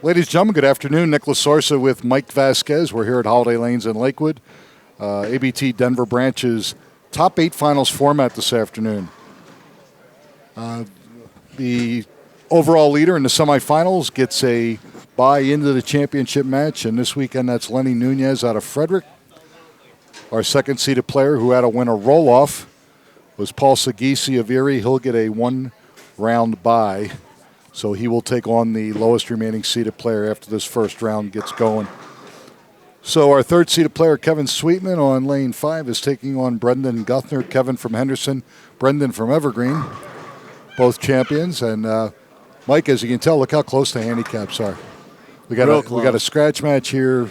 Ladies and gentlemen, good afternoon. Nicholas Sorsa with Mike Vasquez. We're here at Holiday Lanes in Lakewood. ABT Denver Branch's top 8 finals format this afternoon. The overall leader in the semifinals gets a bye into the championship match, and this weekend that's Lenny Nunez out of Frederick. Our second-seeded player who had to win a roll-off was Paul Sagisi of Erie. He'll get a one-round bye, so he will take on the lowest remaining seeded player after this first round gets going. So our third-seeded player, Kevin Sweetman, on lane 5 is taking on Brendan Guthner. Kevin from Henderson, Brendan from Evergreen, both champions. And Mike, as you can tell, look how close the handicaps are. We got a scratch match here,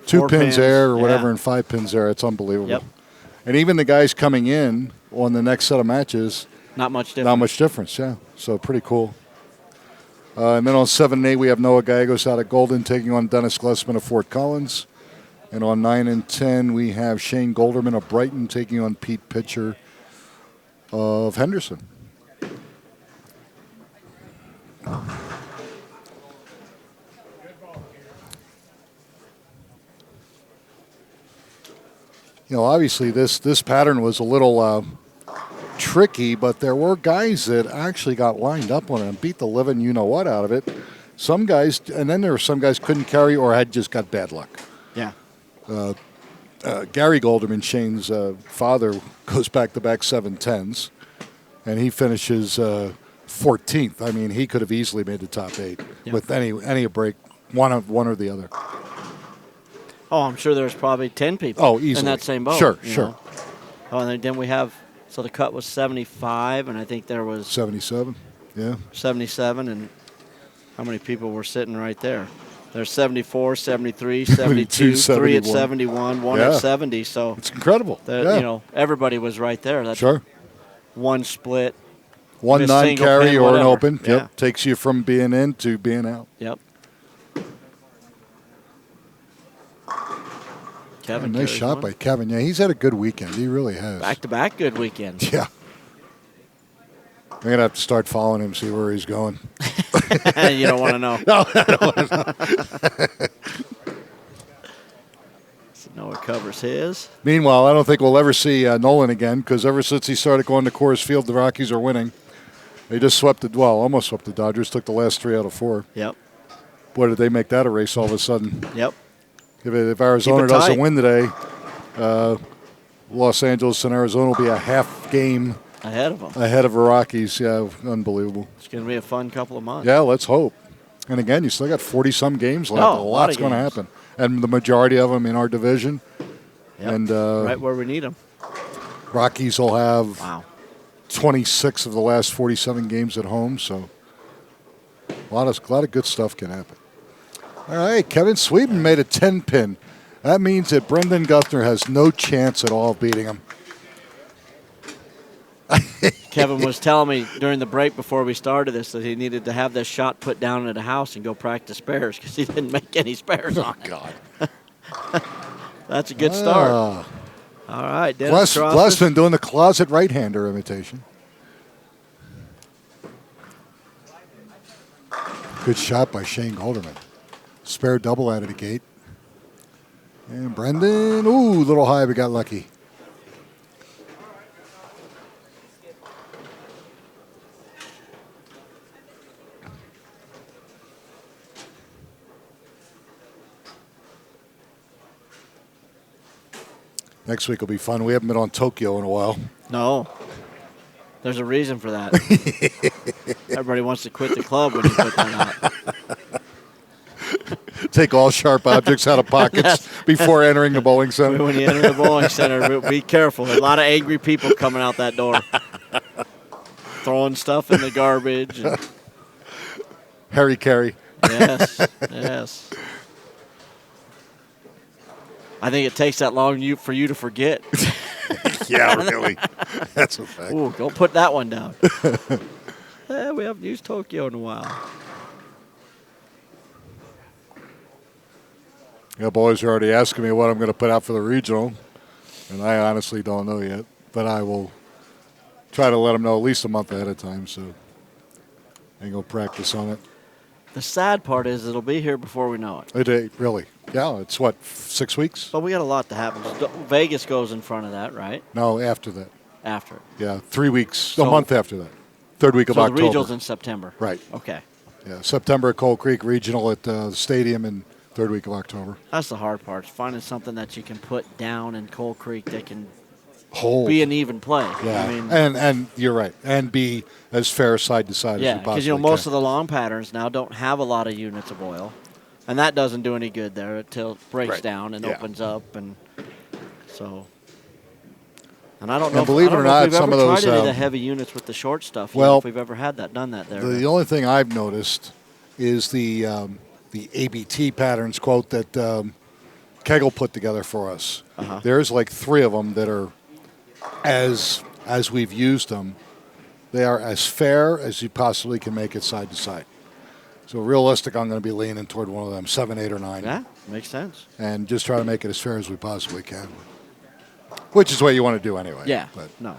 2 pins there or whatever, and 5 pins there. It's unbelievable. Yep. And even the guys coming in on the next set of matches, not much difference, yeah. So pretty cool. And then on 7 and 8, we have Noah Gallegos out of Golden taking on Dennis Glessman of Fort Collins. And on 9 and 10, we have Shane Golderman of Brighton taking on Pete Pitcher of Henderson. You know, obviously this pattern was a little tricky, but there were guys that actually got lined up on it and beat the living you-know-what out of it. Some guys, and then there were some guys couldn't carry or had just got bad luck. Yeah. Gary Golderman, Shane's father, goes back-to-back 7-10s, and he finishes 14th. I mean, he could have easily made the top 8 with any break, one or the other. Oh, I'm sure there's probably 10 people in that same boat. Sure. Know? Oh, and then we have, so the cut was 75, and I think there was 77, yeah. 77, and how many people were sitting right there? There's 74, 73, 72, 3 at 71, 1 at 70. So it's incredible. You know, everybody was right there. That's one split. One non-carry or an open. Yeah. Yep. Takes you from being in to being out. Yep. Kevin, nice shot by Kevin. Yeah, he's had a good weekend. He really has. Back-to-back good weekends. Yeah. I'm going to have to start following him, see where he's going. You don't want to know. No, I don't want to know. So Noah covers his. Meanwhile, I don't think we'll ever see Nolan again because ever since he started going to Coors Field, the Rockies are winning. They just almost swept the Dodgers, took the last 3 out of 4. Yep. Boy, did they make that a race all of a sudden. Yep. If Arizona doesn't win today, Los Angeles and Arizona will be a half game ahead of them. Ahead of the Rockies. Yeah, unbelievable. It's going to be a fun couple of months. Yeah, let's hope. And again, you still got 40-some games left. A lot's going to happen. And the majority of them in our division. Yep. And right where we need them. Rockies will have 26 of the last 47 games at home. So a lot of good stuff can happen. All right, Kevin Sweetman made a 10-pin. That means that Brendan Guthner has no chance at all of beating him. Kevin was telling me during the break before we started this that he needed to have this shot put down at the house and go practice spares because he didn't make any spares on it. God. That's a good start. All right, Dennis Glessman doing the closet right-hander imitation. Good shot by Shane Golderman. Spare double out of the gate. And Brendan, a little high, but got lucky. Next week will be fun. We haven't been on Tokyo in a while. No. There's a reason for that. Everybody wants to quit the club when you put that out. Take all sharp objects out of pockets before entering the bowling center. When you enter the bowling center, be careful. A lot of angry people coming out that door. Throwing stuff in the garbage. And Harry Carey. Yes. I think it takes that long for you to forget. Yeah, really. That's a fact. Ooh, don't put that one down. We haven't used Tokyo in a while. Yeah, boys are already asking me what I'm going to put out for the regional, and I honestly don't know yet. But I will try to let them know at least a month ahead of time, so I can go practice on it. The sad part is it'll be here before we know it. Really. Yeah, it's what, 6 weeks? But we got a lot to happen. Vegas goes in front of that, right? No, after that. After. Yeah, 3 weeks, a month after that. Third week of October. So the regional's in September. Right. Okay. Yeah, September at Coal Creek Regional at the stadium in third week of October. That's the hard part, finding something that you can put down in Coal Creek that can Hold. be an even play. Yeah, I mean, and you're right, and be as fair side to side as you possibly can. because most of the long patterns now don't have a lot of units of oil, and that doesn't do any good there until it breaks down and opens up, and so. And I don't know. Believe it or not, some of those tried any of the heavy units with the short stuff. Well, if we've ever had that done that there. The only thing I've noticed is the ABT patterns quote that Kegel put together for us. There's like 3 of them that are as we've used them. They are as fair as you possibly can make it side to side. So realistic, I'm going to be leaning toward one of them, 7, 8, or 9. Yeah, makes sense. And just try to make it as fair as we possibly can. Which is what you want to do anyway. Yeah. But, no.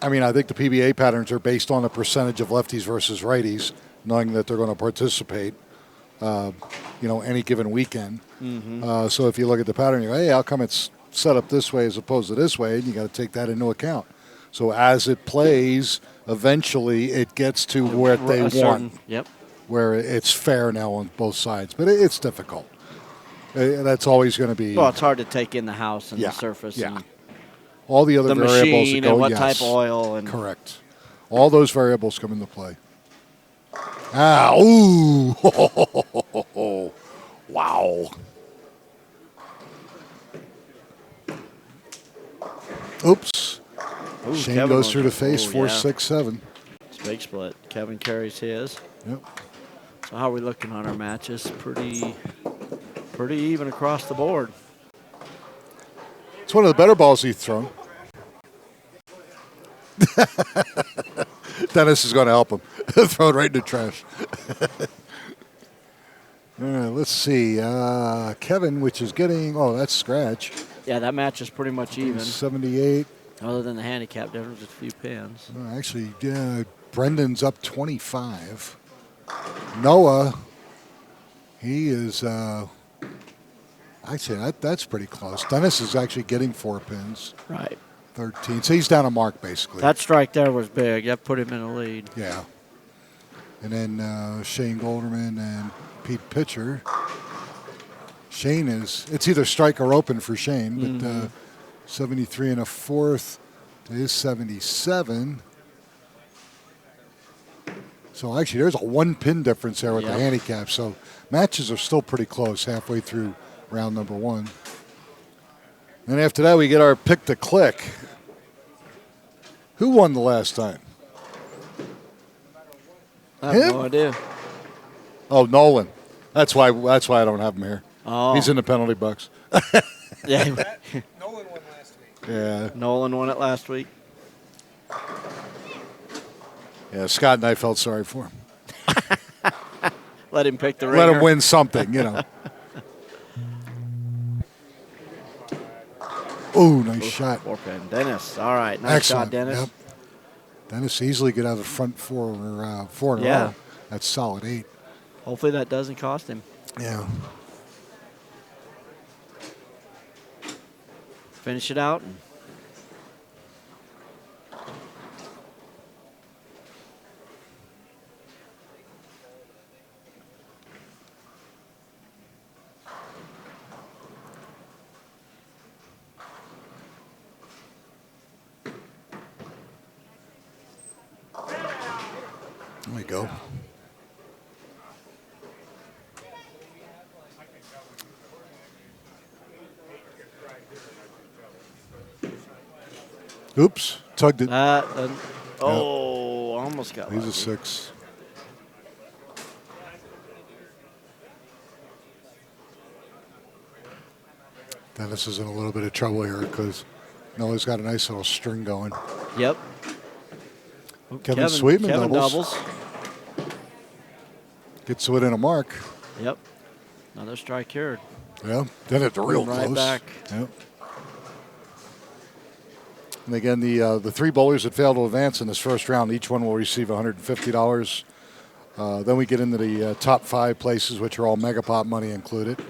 I mean, I think the PBA patterns are based on the percentage of lefties versus righties, knowing that they're going to participate, any given weekend. Mm-hmm. So if you look at the pattern, you go, hey, how come it's set up this way as opposed to this way? And you got to take that into account. So as it plays, eventually it gets to where they want. Yep. Where it's fair now on both sides. But it's difficult. That's always going to be. Well, it's hard to take in the house and the surface. Yeah. And all the other the variables machine that go, and what type of oil. And correct. All those variables come into play. Ooh. Wow. Oops. Ooh, Shane Kevin goes through the face, 4, yeah. 6, 7. It's a big split. Kevin carries his. Yep. So how are we looking on our matches? Pretty even across the board. It's one of the better balls he's thrown. Dennis is going to help him. Throw it right in the trash. All right, let's see. Kevin, which is getting, that's scratch. Yeah, that match is pretty much even. 78. Other than the handicap difference, a few pins. Actually, Brendan's up 25. Noah, he is, actually, that's pretty close. Dennis is actually getting 4 pins. Right. 13. So he's down a mark, basically. That strike there was big. That put him in the lead. Yeah. And then Shane Golderman and Pete Pitcher. Shane it's either strike or open for Shane, but 73 and a fourth to his 77. So actually, there's a 1 pin difference there with the handicap. So matches are still pretty close halfway through round number 1. And after that, we get our pick to click. Who won the last time? I have no idea. Oh, Nolan. That's why I don't have him here. Oh. He's in the penalty box. Yeah. Nolan won last week. Yeah. Nolan won it last week. Yeah, Scott and I felt sorry for him. Let him pick the ringer. Let him win something, Oh, nice shot. 4 pin. Dennis. All right. Nice Excellent. shot, Dennis. Yep. Dennis easily get out of the front 4 in a row. That's solid 8. Hopefully that doesn't cost him. Yeah. Finish it out. There we go. Oops, tugged it. Almost got He's lucky. a 6. Dennis is in a little bit of trouble here because Noah's got a nice little string going. Yep. Kevin Sweetman Kevin doubles. Gets within a mark. Yep. Another strike here. Yeah, then it's real Right close. back. Yep. And again, the 3 bowlers that fail to advance in this first round, each one will receive $150 Then we get into the top 5 places, which are all mega pot money included.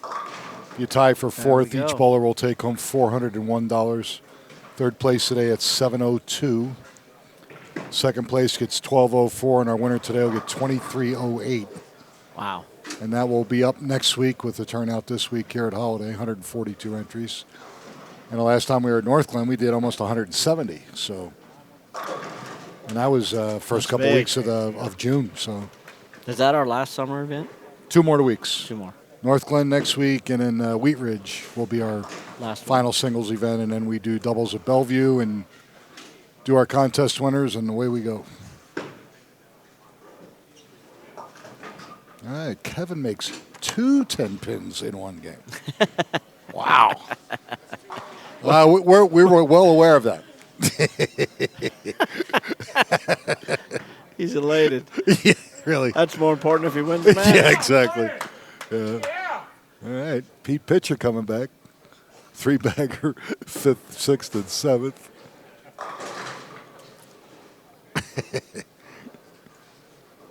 If you tie for 4th, each bowler will take home $401. Third place today at 702. Second place gets 1204, and our winner today will get 2308. Wow. And that will be up next week with the turnout this week here at Holiday, 142 entries. And the last time we were at North Glen, we did almost 170. So, and that was first couple weeks of June. So, is that our last summer event? 2 more weeks. 2 more. North Glen next week, and then Wheat Ridge will be our last final singles event, and then we do doubles at Bellevue and do our contest winners, and away we go. All right, Kevin makes 2 10-pins in one game. Wow. We were well aware of that. He's elated. Yeah, really. That's more important if he wins the match. Yeah, exactly. Yeah. All right, Pete Pitcher coming back. 3-bagger, 5th, 6th, and 7th.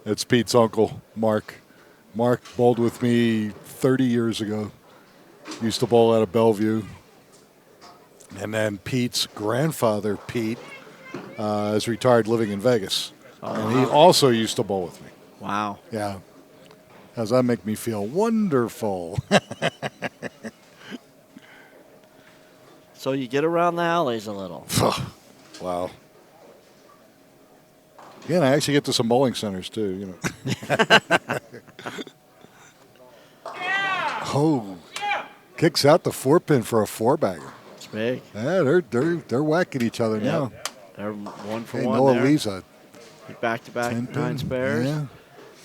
That's Pete's uncle, Mark. Mark bowled with me 30 years ago. Used to bowl out of Bellevue. And then Pete's grandfather, Pete, is retired living in Vegas. And he also used to bowl with me. Wow. Yeah. How does that make me feel? Wonderful. So you get around the alleys a little. Wow. Yeah, and I actually get to some bowling centers too, you know. Oh. Kicks out the 4-pin for a 4-bagger. It's big. Yeah, they're whacking each other now. They're 1 for hey, 1 Noah there. Lisa. Back-to-back 9 spares. Yeah.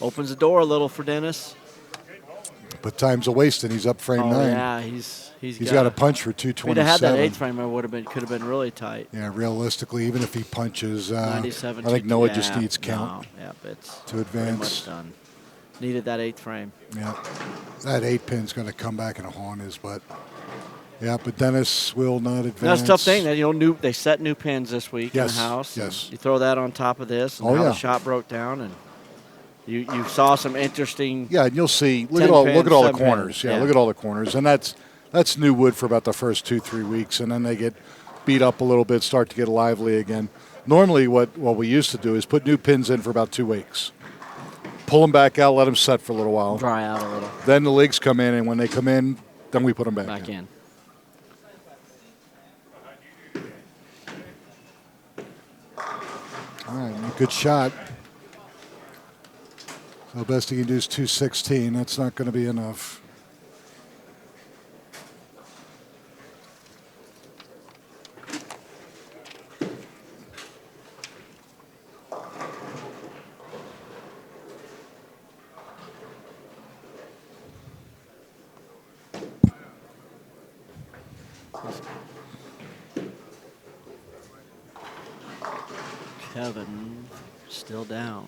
Opens the door a little for Dennis. But time's a waste, and he's up frame 9. Yeah, he's got a punch for 227. If he'd had that 8th frame, it could have been really tight. Yeah, realistically, even if he punches, I 97. think Noah just needs count it's to advance. Much done. Needed that 8th frame. Yeah, that 8-pin's going to come back and haunt his butt. Yeah, but Dennis will not advance. That's a tough thing. That they set new pins this week in the house. Yes. You throw that on top of this, and how the shot broke down, and you saw some interesting. Yeah, and you'll see. Look at all the corners. Yeah, look at all the corners, and that's new wood for about the first 2-3 weeks, and then they get beat up a little bit, start to get lively again. Normally, what we used to do is put new pins in for about 2 weeks, pull them back out, let them set for a little while, dry out a little. Then the legs come in, and when they come in, then we put them back in. All right, good shot. So best he can do is 216. That's not going to be enough. Kevin still down.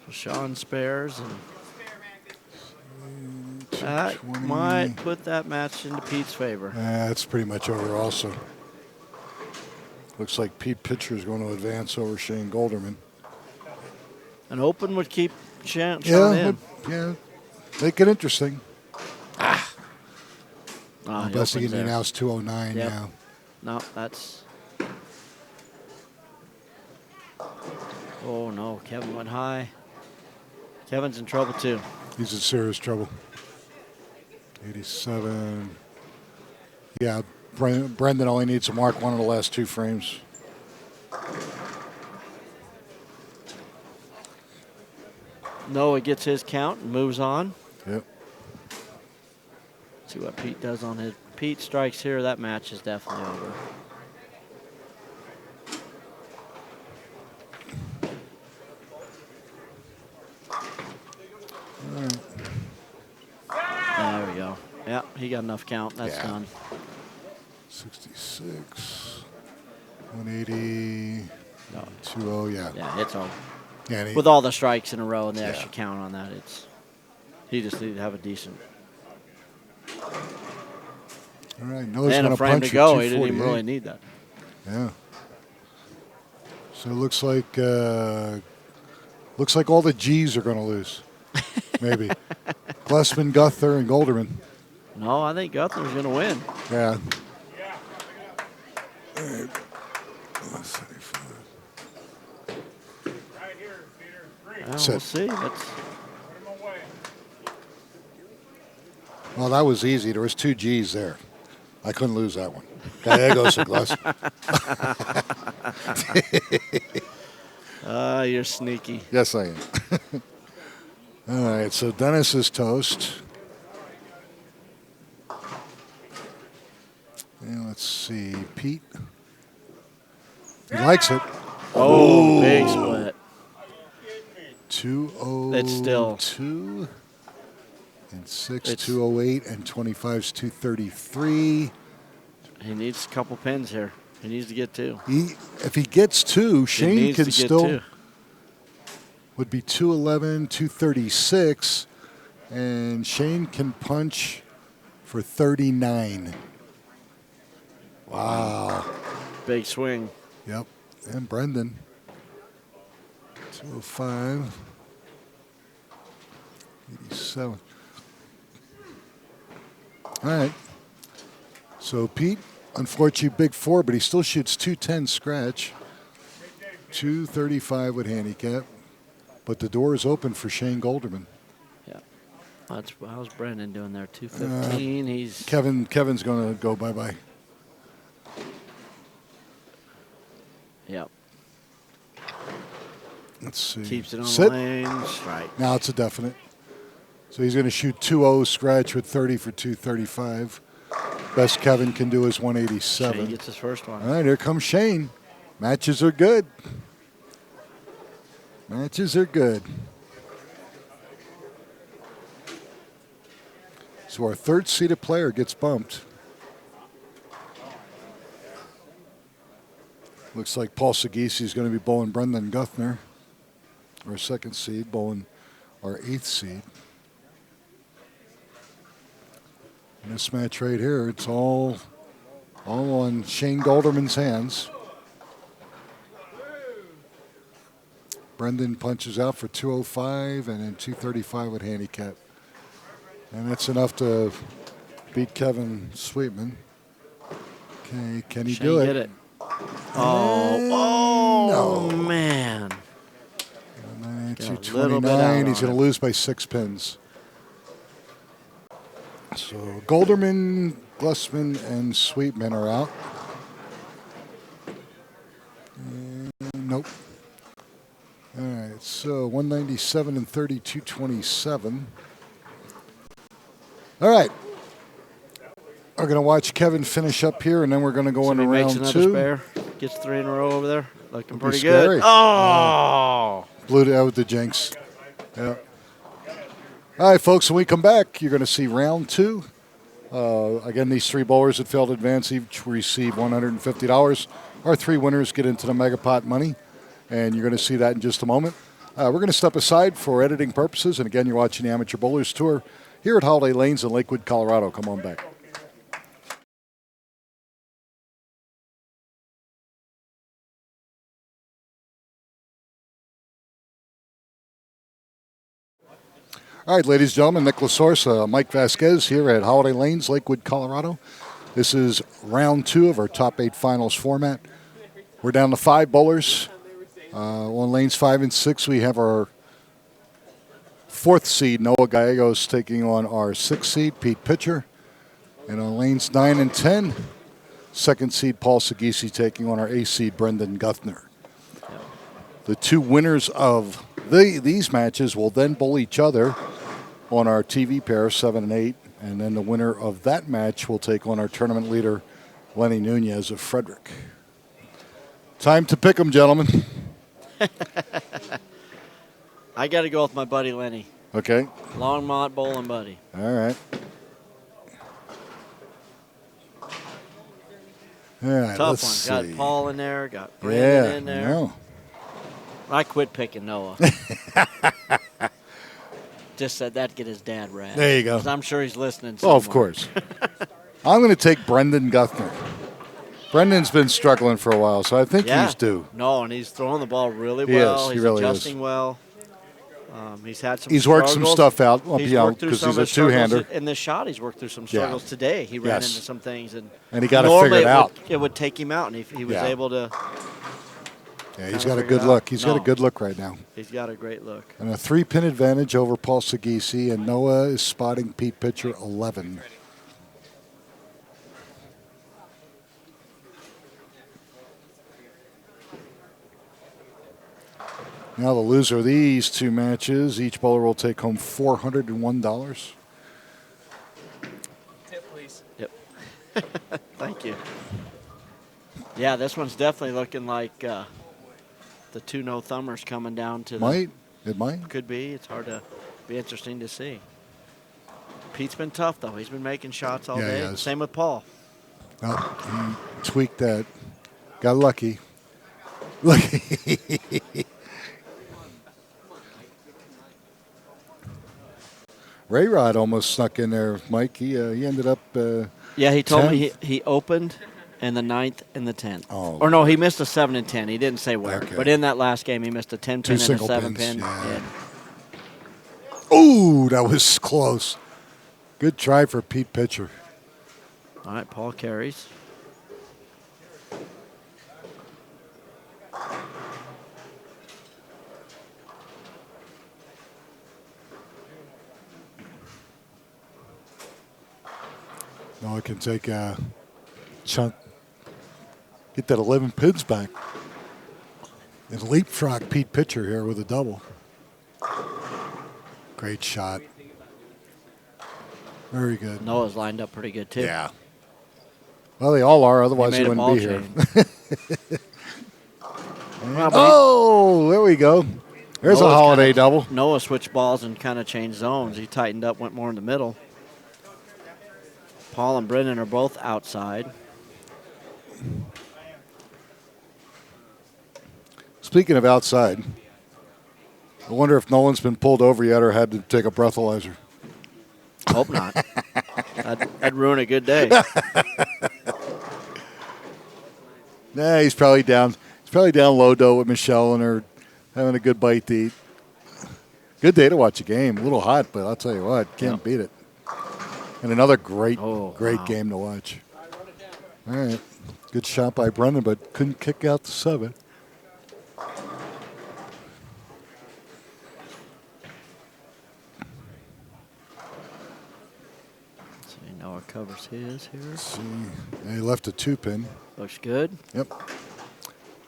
So Sean spares, and that might put that match into Pete's favor. It's pretty much over also. Looks like Pete Pitcher is going to advance over Shane Golderman. An open would keep Sean in. Yeah, make it interesting. Best he can now is 209 now. No, that's... Oh, no. Kevin went high. Kevin's in trouble, too. He's in serious trouble. 87. Yeah, Brendan only needs to mark one of the last 2 frames. Noah gets his count and moves on. Yep. See what Pete does on his. Pete strikes here. That match is definitely over. There we go. Yeah, he got enough count. That's done. 66. 180. No. 20, yeah. Yeah, it's over. Yeah, with all the strikes in a row and the extra count on that, he just needed to have a decent. All right, Noah's going And a to frame punch to go. for He didn't even 248. really need that. Yeah. So it looks like all the G's are going to lose. Maybe. Glessman, Guthner, and Golderman. No, I think Guthner's going to win. Yeah. Well, Sit. we'll see. Well, that was easy. There was 2 G's there. I couldn't lose that one. Okay, there goes the glass. You're sneaky. Yes, I am. All right, so Dennis is toast. And let's see, Pete. He likes it. Oh, big split. 202. It's still. And 6, 208, and 25's 233. He needs a couple pins here. He needs to get 2. If he gets 2, Shane can still. 2. Would be 211, 236, and Shane can punch for 39. Wow. Big swing. Yep. And Brendan. 205. 87. All right. So Pete, unfortunately, big 4, but he still shoots 210 scratch. 235 with handicap. But the door is open for Shane Golderman. Yeah. How's Brendan doing there? 215. He's Kevin's going to go bye-bye. Yep. Let's see. Keeps it on Sit. the lanes. Right. Now it's a definite. So he's going to shoot 2-0 scratch with 30 for 235. Best Kevin can do is 187. Shane gets his first one. All right, here comes Shane. Matches are good. Matches are good. So our third-seeded player gets bumped. Looks like Paul Sagisi is going to be bowling Brendan Guthner, our second seed, bowling our 8th seed. And this match right here, it's all on Shane Golderman's hands. Brendan punches out for 205 and then 235 with handicap. And that's enough to beat Kevin Sweetman. Okay, can he do it? Get it. Oh, no. Man. 229. He's going to lose by 6 pins. So Golderman, Glessman, and Sweetman are out. Nope. All right, so 197 and 30, 227. All right. We're going to watch Kevin finish up here, and then we're going to go into round 2. Spare. Gets 3 in a row over there. Looking pretty scary. good. Oh! Blew it out with the jinx. Yeah. All right, folks, when we come back, you're going to see round 2. Again, these 3 bowlers that failed to advance each receive $150. Our 3 winners get into the Megapot money, and you're going to see that in just a moment. We're going to step aside for editing purposes, and again, you're watching the Amateur Bowlers Tour here at Holiday Lanes in Lakewood, Colorado. Come on back. All right, ladies and gentlemen, Nick Lasource, Mike Vasquez here at Holiday Lanes, Lakewood, Colorado. This is round 2 of our top 8 finals format. We're down to 5 bowlers. On lanes 5 and 6, we have our 4th seed, Noah Gallegos, taking on our 6th seed, Pete Pitcher. And on lanes 9 and 10, 2nd seed, Paul Sagisi, taking on our 8th seed, Brendan Guthner. The 2 winners of these matches will then bowl each other on our TV pair, 7 and 8. And then the winner of that match will take on our tournament leader, Lenny Nunez of Frederick. Time to pick 'em, gentlemen. I got to go with my buddy Lenny. Okay. Longmont bowling buddy. All right. All right, Tough let's one. see. Got Paul in there. Got Brandon in there. No. I quit picking Noah. Just said that to get his dad rad. There you go. 'Cause I'm sure he's listening somewhere. Oh, of course. I'm going to take Brendan Guthner. Brendan's been struggling for a while, so I think he's due. No, and he's throwing the ball really He well. is. He's He really adjusting is. well. He's had some He's struggles. worked some stuff out, He's you know, worked through because some he's of a his struggles two-hander. in this shot. He's worked through some struggles today. He ran into some things, and he got to figure it out. It would take him out, and he was able to. Yeah, he's got a good look. He's got a good look right now. He's got a great look. And a 3-pin advantage over Paul Segisi, and Noah is spotting Pete Pitcher 11. Now the loser of these two matches, each bowler will take home $401. Tip, please. Yep. Thank you. Yeah, this one's definitely looking like the two no-thumbers coming down to It might. Could be. It's hard to be interesting to see. Pete's been tough, though. He's been making shots all day. Same with Paul. Well, he tweaked that. Got lucky. Lucky. Ray Rod almost snuck in there, Mike. He ended up. Yeah, he told 10th. me he opened in the 9th and the 10th. Oh. Or no, he missed a 7 and 10. He didn't say where. Okay. But in that last game, he missed a 10 pin and a single 7 pins, pin. yeah. Ooh, that was close. Good try for Pete Pitcher. All right, Paul carries. Now I can take a chunk, get that 11 pins back, and leapfrog Pete Pitcher here with a double. Great shot. Very good. Noah's lined up pretty good, too. Yeah. Well, they all are, otherwise He he made a wouldn't be ball here. Oh, there we go. There's a holiday double. Noah switched balls and kind of changed zones. He tightened up, went more in the middle. Paul and Brendan are both outside. Speaking of outside, I wonder if Nolan's been pulled over yet or had to take a breathalyzer. Hope not. That'd ruin a good day. Nah, he's probably down. He's probably down low dough with Michelle and her having a good bite to eat. Good day to watch a game. A little hot, but I'll tell you what, can't beat it. And another great game to watch. All right. Good shot by Brendan, but couldn't kick out the 7. Noah covers his here. Let's see. And he left a 2-pin. Looks good. Yep.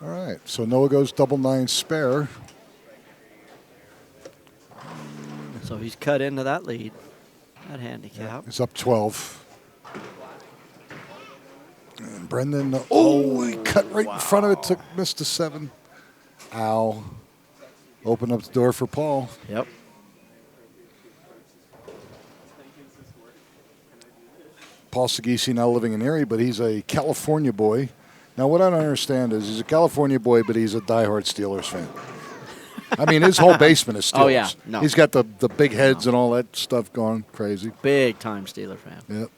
All right. So Noah goes double 9 spare. So he's cut into that lead, that handicap. He's up 12. And Brendan, he cut right in front of it, missed a 7. Ow. Open up the door for Paul. Yep. Paul Segisi now living in Erie, but he's a California boy. Now, what I don't understand is he's a California boy, but he's a diehard Steelers fan. I mean, his whole basement is Steelers. Oh, yeah. No. He's got the big heads and all that stuff going crazy. Big time Steeler fan. Yep.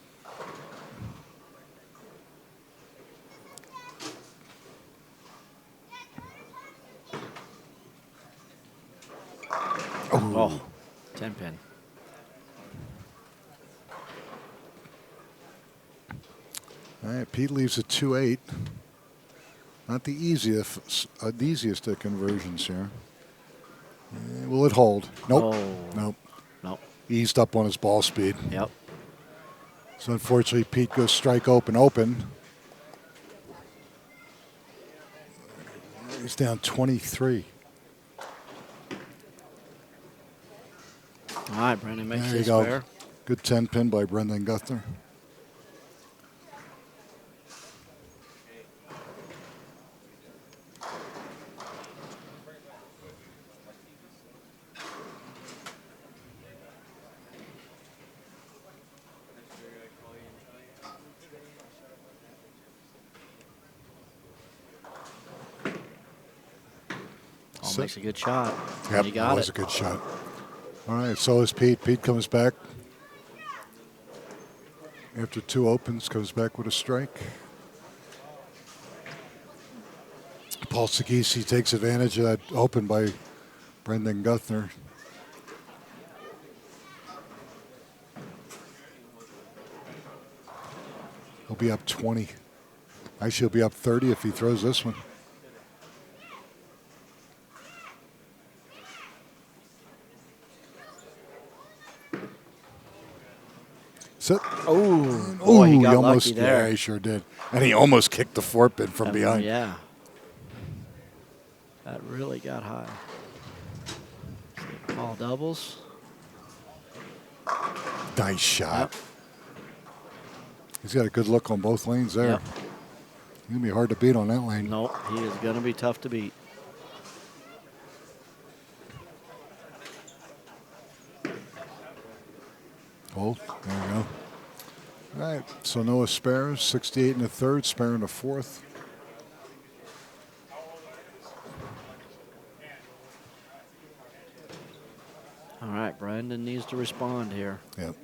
Oh, 10 pin. All right, Pete leaves a 2-8. Not the easiest of conversions here. Will it hold? Nope. Oh. Nope. Eased up on his ball speed. Yep. So unfortunately, Pete goes strike open. He's down 23. All right, Brendan makes There you his go. square. Good 10 pin by Brendan Guthner. Makes a good shot. Yep, He got that was a good shot. All right, so is Pete. Pete comes back. After 2 opens, goes back with a strike. Paul Sagisi takes advantage of that open by Brendan Guthner. He'll be up 20. Actually, he'll be up 30 if he throws this one. Sit. Oh, he got almost, lucky there. Yeah, he sure did. And he almost kicked the 4-pin from behind. Yeah. That really got high. All doubles. Nice shot. Yep. He's got a good look on both lanes there. Yep. It's going to be hard to beat on that lane. Nope, he is going to be tough to beat. Hold. There we go. All right. So Noah spares 68 in the third, spare in the fourth. All right, Brandon needs to respond here. Yep.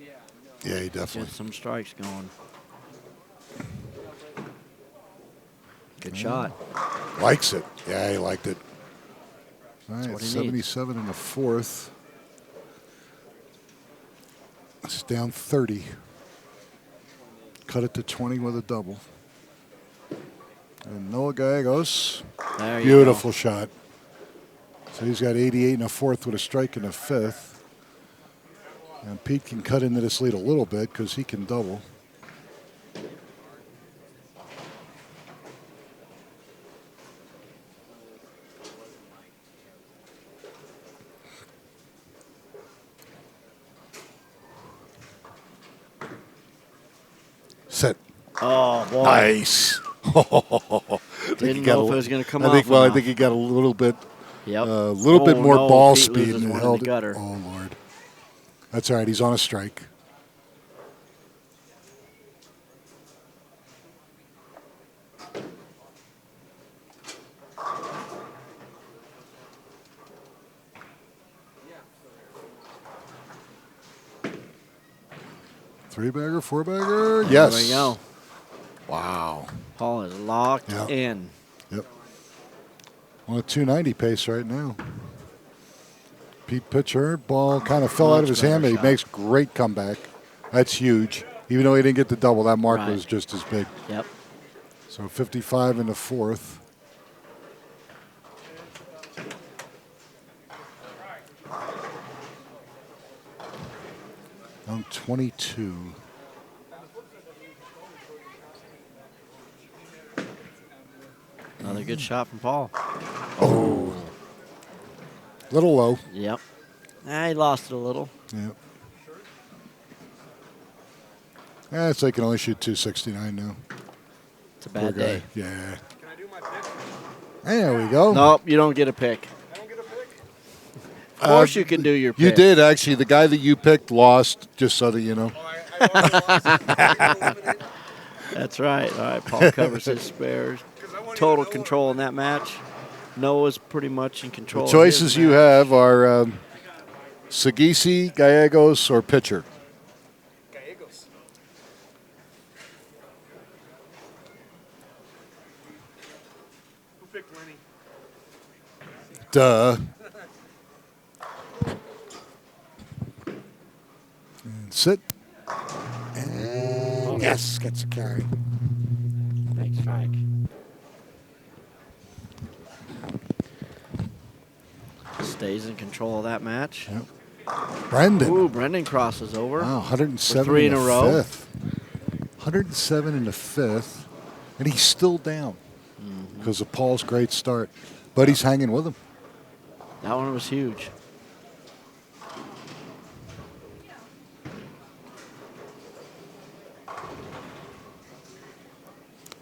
Yeah, he definitely. Get some strikes going. Good shot. Likes it. Yeah, he liked it. All right, what he 77 in the fourth. It's down 30. Cut it to 20 with a double. And Noah Gallegos. There you Beautiful go. shot. So he's got 88 in the fourth with a strike in the fifth. And Pete can cut into this lead a little bit because he can double. Set. Oh, boy. Nice. Didn't know if it was going to come off. I think he got a little bit, Yep. bit more no, ball Pete speed loses and one in held the it. gutter. Oh Lord, that's all right. He's on a strike. Three-bagger, four-bagger. Yes. There we go. Wow. Paul is locked in. Yep. On a 290 pace right now. Pete pitcher, ball kind of fell out of his hand, but he makes great comeback. That's huge. Even though he didn't get the double, that mark was just as big. Yep. So 55 in the fourth. On 22. Another good shot from Paul. Oh. Little low. Yep. He lost it a little. Yep. It's like he can only shoot 269 now. It's a bad day. Yeah. Can I do my pick? There we go. Nope, you don't get a pick. I don't get a pick? Of course you can do your pick. You did, actually. The guy that you picked lost, just so that you know. Oh, I already lost. That's right. All right, Paul covers his spares. Total control in that match. Noah's pretty much in control. The choices you have are Sagisi, Gallegos, or pitcher. Gallegos. Who picked Lenny? Duh. And sit. And yes, gets a carry. Big strike. Stays in control of that match. Yep. Brendan. Ooh, Brendan crosses over. Wow, 107 3 in in the a row. fifth. 107 in the fifth, and he's still down because of Paul's great start. But he's hanging with him. That one was huge.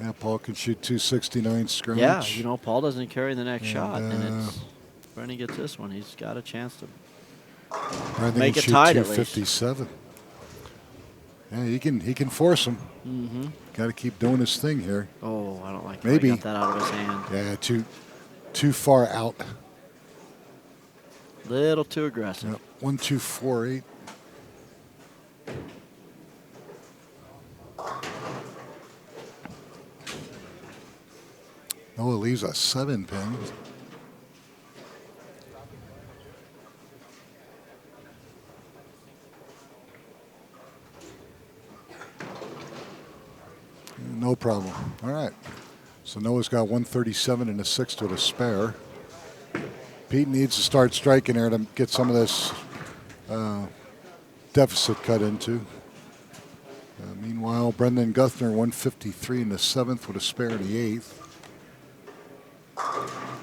Yeah, Paul can shoot 269 scrimmage. Yeah, you know, Paul doesn't carry the next And, shot, and it's Brendan gets this one. He's got a chance to Brendan make can it shoot tied at least. 257. Yeah, he can force him. Mm-hmm. Got to keep doing his thing here. Oh, I don't like Maybe. how he got that out of his hand. Yeah, too far out. Little too aggressive. Yep. 1, 2, 4, 8. Noah leaves a 7 pin. No problem. All right. So Noah's got 137 and a 6 with a spare. Pete needs to start striking here to get some of this deficit cut into. Meanwhile, Brendan Guthner, 153 in the 7th with a spare in the 8th.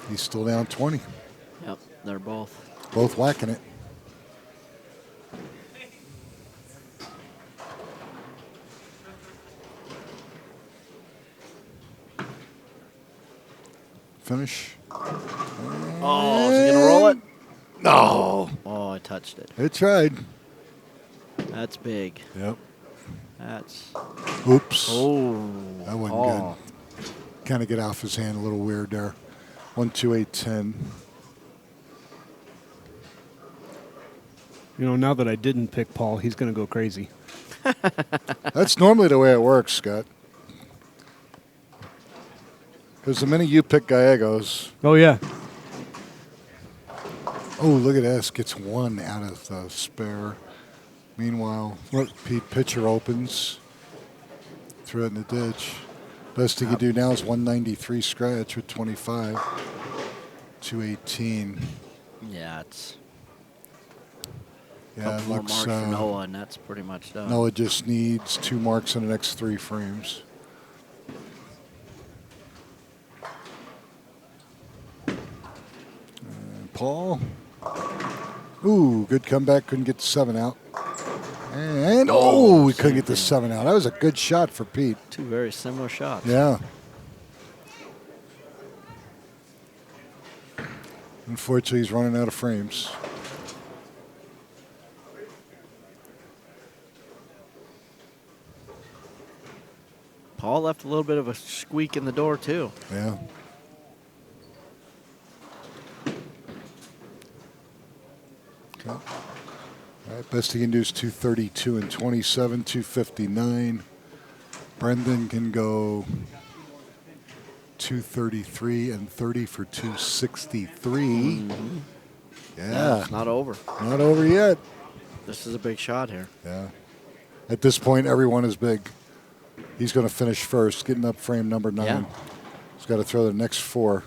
He's still down 20. Yep, they're both. Both whacking it. Finish. Oh, is he going to roll it? No. Oh, I touched it. It tried. That's big. Yep. That's. Oops. Oh. That wasn't good. Kind of get off his hand a little weird there. 1, 2, 8, 10. You know, now that I didn't pick Paul, he's going to go crazy. That's normally the way it works, Scott. Because the minute you pick Gallegos. Oh, yeah. Oh, look at this. Gets 1 out of the spare. Meanwhile, look, Pete pitcher opens. Threw it in the ditch. Best he can do now is 193 scratch with 25. 218. Yeah, it's. Yeah, it Couple more looks. marks for Noah, and that's pretty much done. Noah just needs 2 marks in the next 3 frames. Paul. Ooh, good comeback. Couldn't get the 7 out. And we couldn't get the 7 out. That was a good shot for Pete. 2 very similar shots. Yeah. Unfortunately, he's running out of frames. Paul left a little bit of a squeak in the door, too. Yeah. Okay. All right, best he can do is 232 and 27, 259. Brendan can go 233 and 30 for 263. Mm-hmm. Yeah. It's not over. Not over yet. This is a big shot here. Yeah. At this point, everyone is big. He's going to finish first, getting up frame number 9. Yeah. He's got to throw the next 4.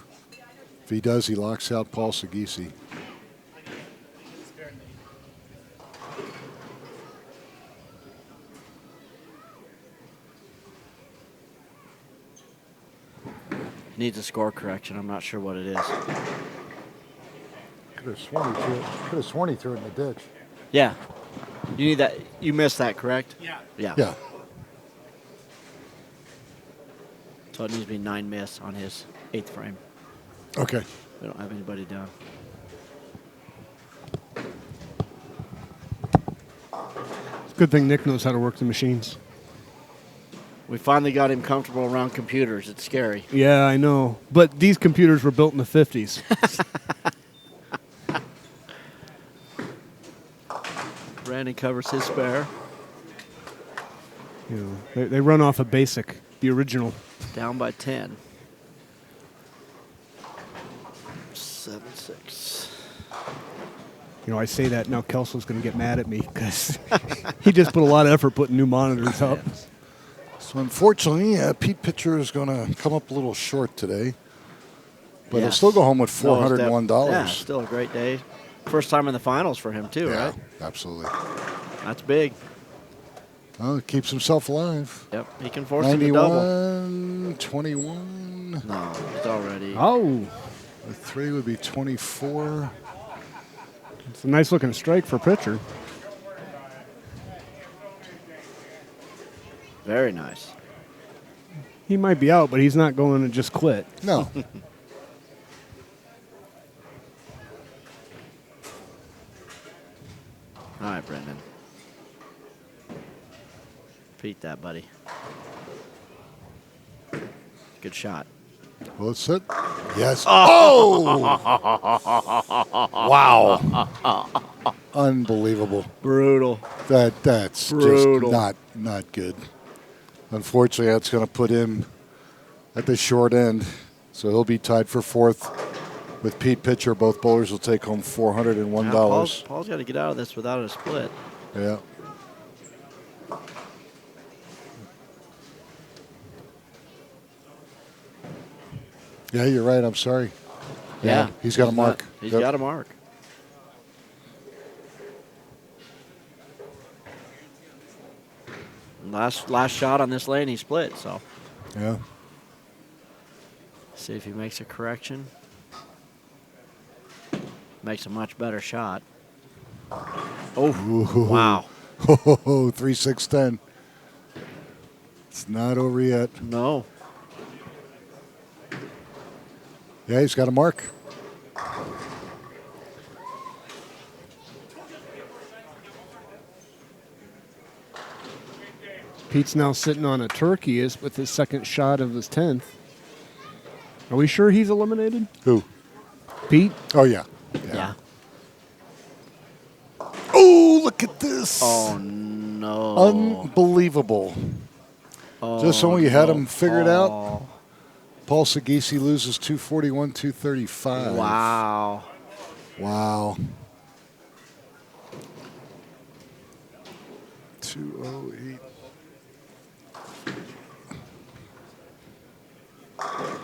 If he does, he locks out Paul Sagisi. Needs a score correction. I'm not sure what it is. Could have sworn he threw it in the ditch. Yeah. You need that. You missed that, correct? Yeah. Yeah. Yeah. So it needs to be 9 miss on his 8th frame. Okay. We don't have anybody down. It's a good thing Nick knows how to work the machines. We finally got him comfortable around computers. It's scary. Yeah, I know. But these computers were built in the 50s. Brandon covers his spare. You know, they run off a BASIC, the original. Down by 10. 7-6. You know, I say that now Kelso's going to get mad at me because he just put a lot of effort putting new monitors up. So unfortunately, Pete Pitcher is going to come up a little short today. But he'll Yes. still go home with No, it's $401. Yeah, still a great day. First time in the finals for him, too, Yeah, right? absolutely. That's big. Well, he keeps himself alive. Yep, he can force him to double. 91, 21. No, it's already. Oh, The 3 would be 24. it's a nice looking strike for pitcher. Very nice. He might be out, but he's not going to just quit. No. All right, Brendan. Beat that, buddy. Good shot. Well, it's it. Yes. Oh! Wow. Unbelievable. Brutal. That's Brutal. just not good. Unfortunately, that's going to put him at the short end. So he'll be tied for fourth with Pete Pitcher. Both bowlers will take home $401. Now Paul's got to get out of this without a split. Yeah. Yeah, you're right. I'm sorry. Yeah. He's got a mark. He's Yep. got a mark. Last shot on this lane, he split. So Yeah. see if he makes a correction. Makes a much better shot. Oh, Ooh. wow. Oh, 3-6-10. It's not over yet. No. Yeah, he's got a mark. Pete's now sitting on a turkey is with his second shot of his 10th. Are we sure he's eliminated? Who? Pete? Oh, yeah. Yeah. Oh, look at this. Oh, no. Unbelievable. Oh, Just when we had no, him figured out, Paul. Paul Segisi loses 241, 235. Wow. Wow. 208.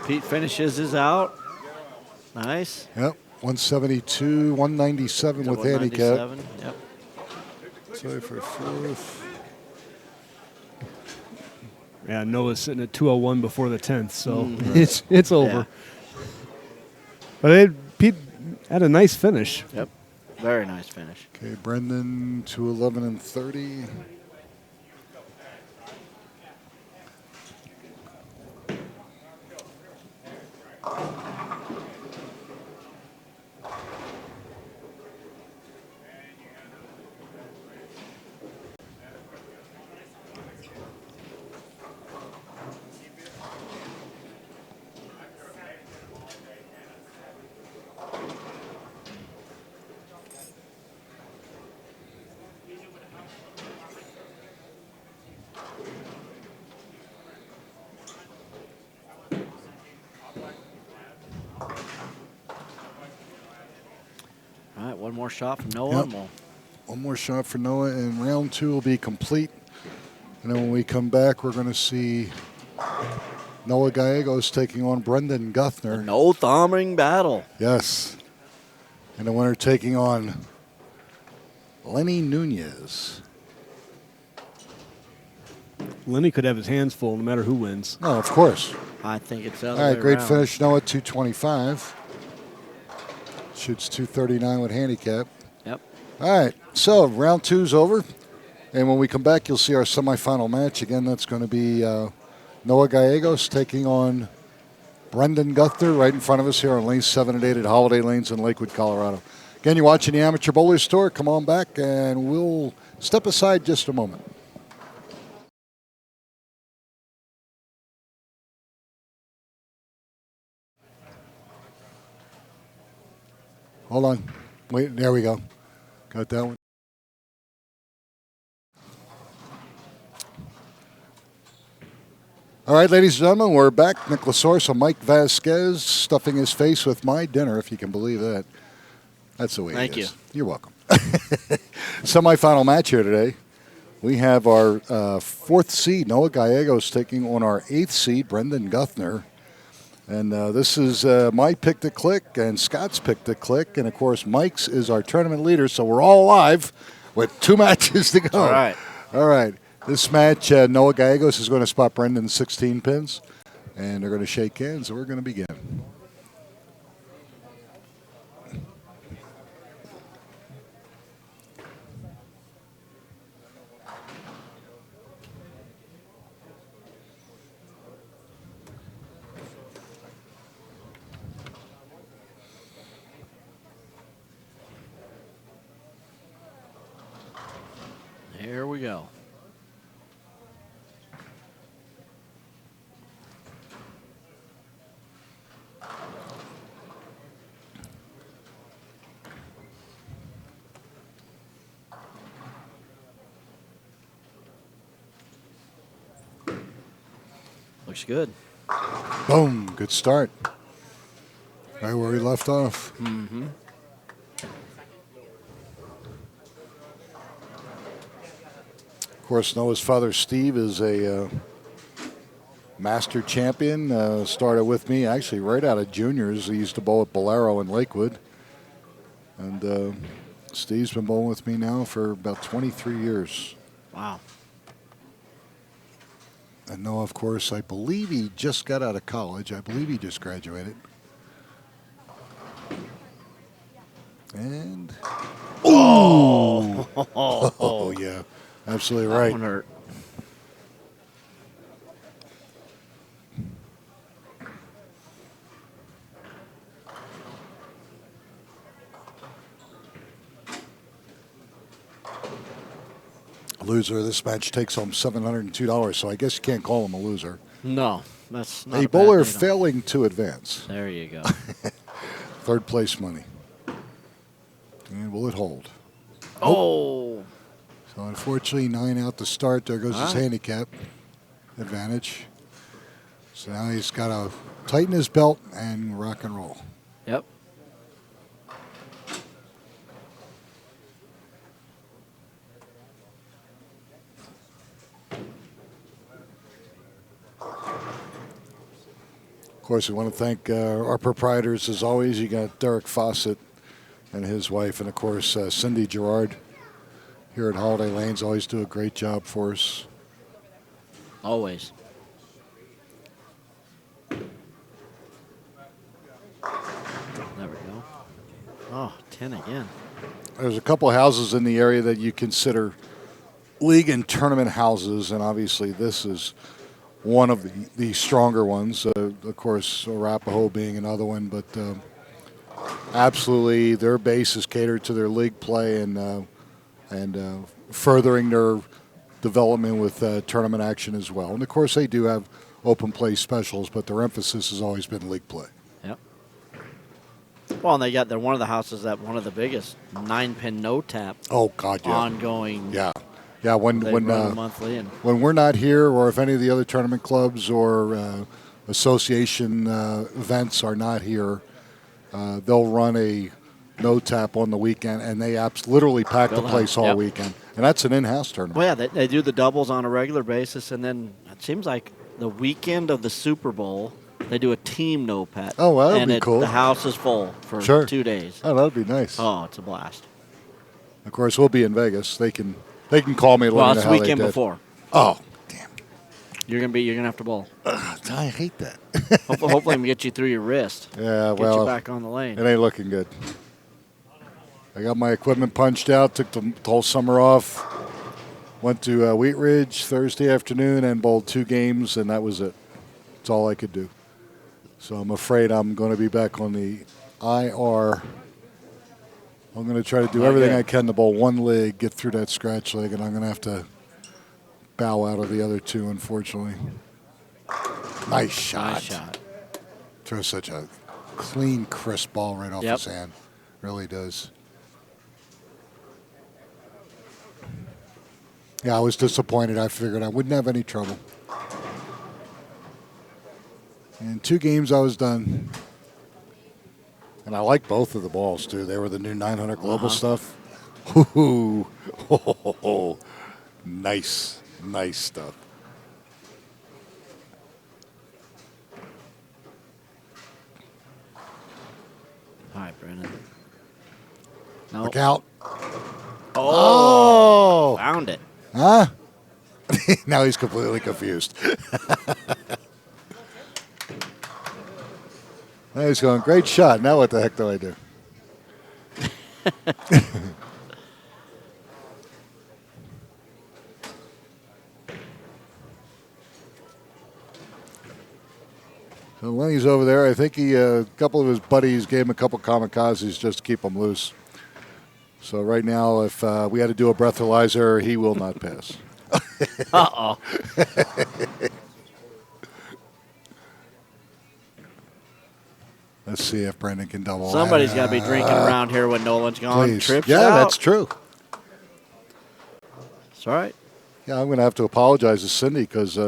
Pete finishes his out. Nice. Yep. 172, 197 with handicap. 197. Yep. Sorry for fourth. Yeah, Noah's sitting at 201 before the 10th, so Mm. it's over. Yeah. But Pete had a nice finish. Yep. Very nice finish. Okay, Brendan, 211 and 30. All right, one more shot from Noah. Yep. And we'll One more shot for Noah, and round two will be complete. And then when we come back, we're going to see Noah Gallegos taking on Brendan Guthner. no thumbing battle. Yes. And the winner taking on Lenny Nunez. Lenny could have his hands full no matter who wins. Oh, of course. I think it's the All other right, way great around. finish. Noah, 225. Shoots 239 with handicap. Yep. All right, so round two's over. And when we come back, you'll see our semifinal match. Again, that's going to be Noah Gallegos taking on Brendan Guthner right in front of us here on lanes 7 and 8 at Holiday Lanes in Lakewood, Colorado. Again, you're watching the Amateur Bowlers Store. Come on back, and we'll step aside just a moment. Hold on. Wait, there we go. Got that one. All right, ladies and gentlemen, we're back. Nick Lasorso, Mike Vasquez stuffing his face with my dinner, if you can believe that. That's the way Thank it is. you. You're welcome. Semifinal match here today. We have our fourth seed, Noah Gallegos, taking on our eighth seed, Brendan Guthner. And this is my pick to click and Scott's pick to click. And, of course, Mike's is our tournament leader, so we're all alive with 2 matches to go. All right. All right. This match, Noah Gallegos is going to spot Brendan 16 pins, and they're going to shake hands, and we're going to begin. Here we go. Looks good. Boom. Good start. Right where he left off. Mm-hmm. Of course, Noah's father, Steve, is a master champion. Started with me actually right out of juniors. He used to bowl at Bolero in Lakewood. And Steve's been bowling with me now for about 23 years. Wow. And Noah, of course, I believe he just got out of college. I believe he just graduated. And oh yeah, absolutely That right. one hurt. Loser of this match takes home $702. So I guess you can't call him a loser. No, that's not A a bad bowler thing. failing to advance. There you go. Third place money. And will it hold? Oh. So unfortunately, 9 out to start. There goes All his right. handicap advantage. So now he's got to tighten his belt and rock and roll. Yep. Of course, we want to thank our proprietors as always. You got Derek Fawcett and his wife, and of course Cindy Gerard here at Holiday Lanes. Always do a great job for us. Always. There we go. Oh, 10 again. There's a couple houses in the area that you consider league and tournament houses, and obviously this is one of the stronger ones. Of course, Arapahoe being another one, but absolutely their base is catered to their league play and furthering their development with tournament action as well. And of course, they do have open play specials, but their emphasis has always been league play. Yep. Well, and they're one of the houses that one of the biggest 9-pin no tap. Oh God, yeah. Ongoing. Yeah. Yeah, when monthly and when we're not here, or if any of the other tournament clubs or association events are not here, they'll run a no tap on the weekend, and they literally pack the place all weekend. And that's an in-house tournament. Well, yeah, they do the doubles on a regular basis, and then it seems like the weekend of the Super Bowl, they do a team no pat. Oh, well, that'd be cool. The house is full for 2 days. Oh, that'd be nice. Oh, it's a blast. Of course, we'll be in Vegas. They can call me. Well, it's the weekend before. Oh, damn! You're gonna have to bowl. I hate that. Hopefully, we can get you through your wrist. Yeah, Get you back on the lane. It ain't looking good. I got my equipment punched out. Took the whole summer off. Went to Wheat Ridge Thursday afternoon and bowled 2 games, and that was it. That's all I could do. So I'm afraid I'm going to be back on the IR. I'm going to try to do everything I can to bowl one leg, get through that scratch leg, and I'm going to have to bow out of the other 2, unfortunately. Nice shot. Nice shot. Throws such a clean, crisp ball right off his hand. Really does. Yeah, I was disappointed. I figured I wouldn't have any trouble. In 2 games, I was done. And I like both of the balls, too. They were the new 900 Global stuff. Ooh. Oh, nice. Nice stuff. All right, Brennan. No. Look out. Oh. Found it. Huh? Now he's completely confused. Now he's going, great shot. Now what the heck do I do? So Lenny's over there. I think a couple of his buddies gave him a couple kamikazes just to keep him loose. So right now, if we had to do a breathalyzer, he will not pass. Uh-oh. Let's see if Brendan can double. Somebody's got to be drinking around here when Nolan's gone. Please. Trips Yeah, out. that's true. It's all right. Yeah, I'm going to have to apologize to Cindy because,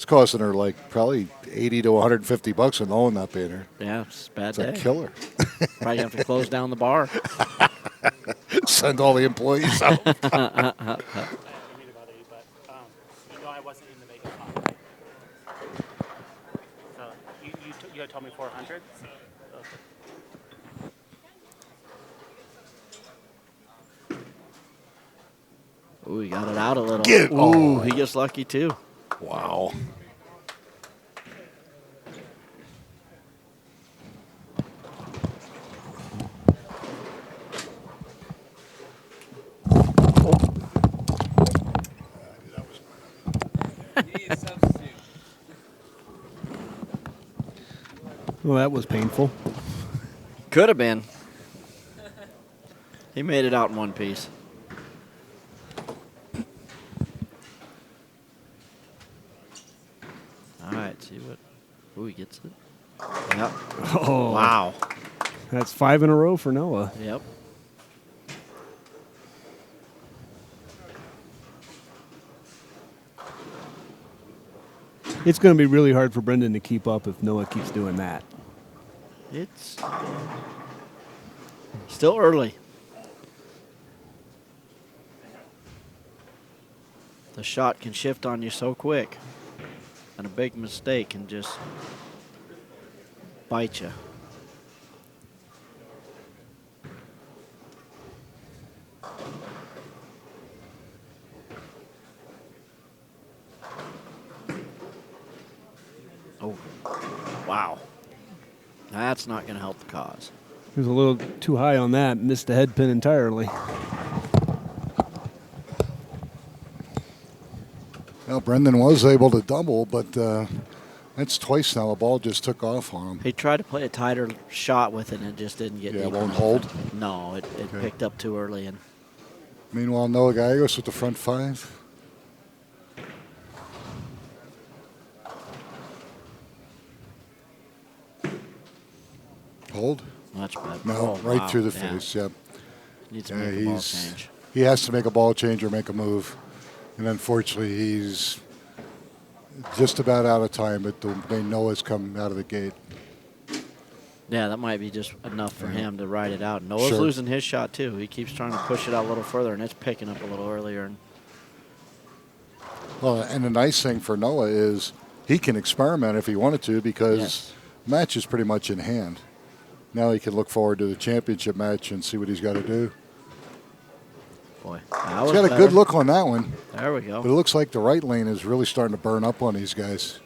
It's costing her like probably 80 to 150 bucks a no not being here. Yeah, it's a bad It's day. a killer. Probably have to close down the bar. Send all the employees out. I didn't mean to bother you, but no, I wasn't in the Vegas pot. So you had told me 400. Ooh, he got it out a little. Get it. Ooh, Oh. he gets lucky too. Wow. Well, that was painful. Could have been. He made it out in one piece. All right, see what. Ooh, he gets it. Yep. Oh, Wow. That's 5 in a row for Noah. Yep. It's going to be really hard for Brendan to keep up if Noah keeps doing that. It's still early. The shot can shift on you so quick, and a big mistake can just bite you. Oh, wow. That's not going to help the cause. He was a little too high on that, missed the head pin entirely. Well, Brendan was able to double, but that's twice now. The ball just took off on him. He tried to play a tighter shot with it, and it just didn't get Yeah, it deep won't enough. hold? No, it Okay. picked up too early. And Meanwhile, Noah Gallegos with the front 5. Hold? much better. No, Oh, right wow. through the Yeah. face. Yep. Needs to Yeah, make a ball change. he has to make a ball change or make a move, and unfortunately, he's just about out of time. But they know it's come out of the gate. Yeah, that might be just enough for Yeah. him to ride it out. Noah's Sure. losing his shot too. He keeps trying to push it out a little further, and it's picking up a little earlier. And Well, and the nice thing for Noah is he can experiment if he wanted to because Yes. the match is pretty much in hand. Now he can look forward to the championship match and see what he's got to do. boy, that He's was got a better. good look on that one, There we but it go. looks like the right lane is really starting to burn up on these guys.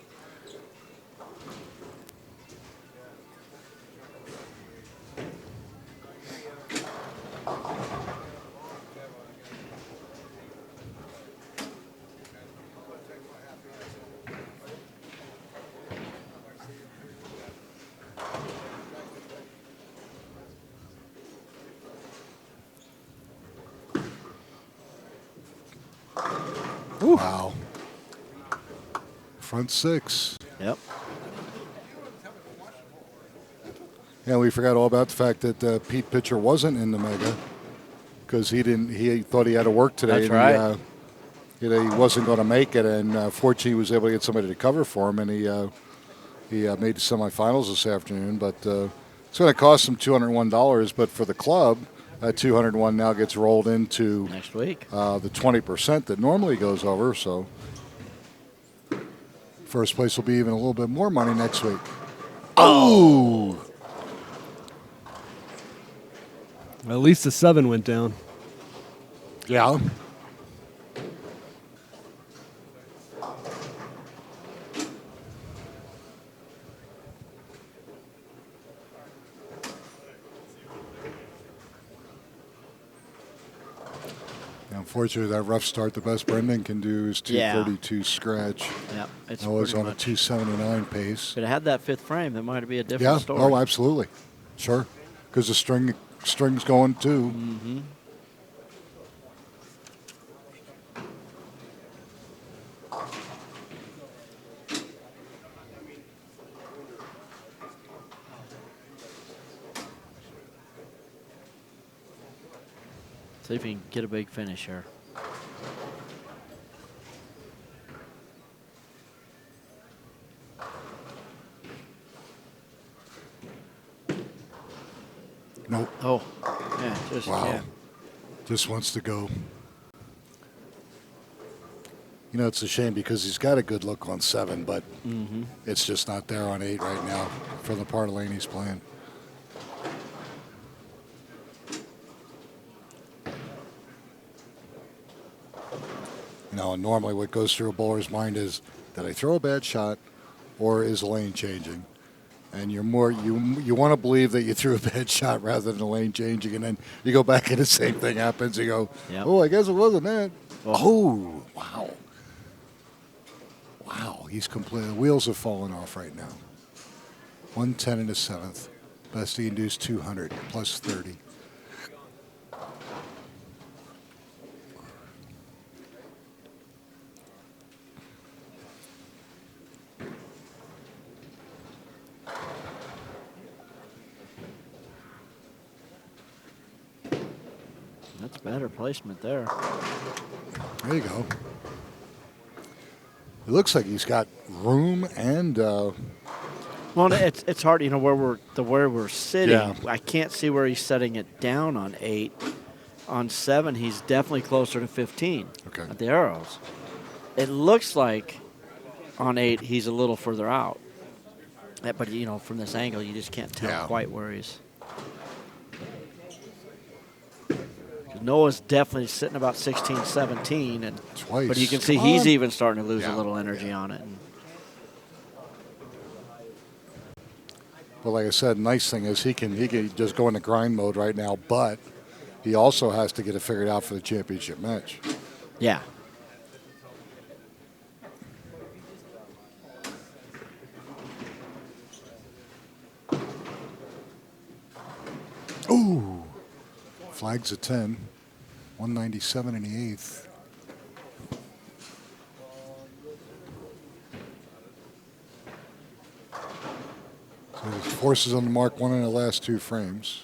Wow. Front 6. Yep. Yeah, we forgot all about the fact that Pete Pitcher wasn't in the mega because he thought he had to work today. That's and right. He wasn't going to make it, and fortunately, he was able to get somebody to cover for him, and he made the semifinals this afternoon. But it's going to cost him $201. But for the club, that $201 now gets rolled into Next week. the 20% that normally goes over. So first place will be even a little bit more money next week. Oh! At least the 7 went down. Yeah. Unfortunately, that rough start, the best Brendan can do is 232 scratch. Yep. It's Noah's pretty on a much. 279 pace. If it had that fifth frame, that might be a different Yeah, story. oh, absolutely. Sure. Because the string's going too. Mm-hmm. See if he can get a big finish here. Nope. Oh, yeah, just Wow. yeah. Just wants to go. You know, it's a shame because he's got a good look on 7, but it's just not there on 8 right now for the part of lane he's playing. You know, and normally what goes through a bowler's mind is, did I throw a bad shot or is the lane changing? And you're more you want to believe that you threw a bad shot rather than the lane changing, and then you go back and the same thing happens. You go, Yep. oh, I guess it wasn't that. Well- Oh, wow. Wow, he's completely, the wheels have fallen off right now. 110 in the 7th. Best he can do is 200 plus 30. That's better placement there. There you go. It looks like he's got room and Well, it's hard, you know, where we're sitting. Yeah. I can't see where he's setting it down on 8. On 7, he's definitely closer to 15 Okay. at the arrows. It looks like on 8 he's a little further out. But, you know, from this angle, you just can't tell Yeah. quite where he's. Noah's definitely sitting about 16, 17. And, twice. but you can see Come he's on. even starting to lose Yeah. a little energy on it. And But like I said, nice thing is he can just go into grind mode right now, but he also has to get it figured out for the championship match. yeah. Ooh. Flags a 10. 197 in the 8th. So his forces on the mark 1 in the last 2 frames.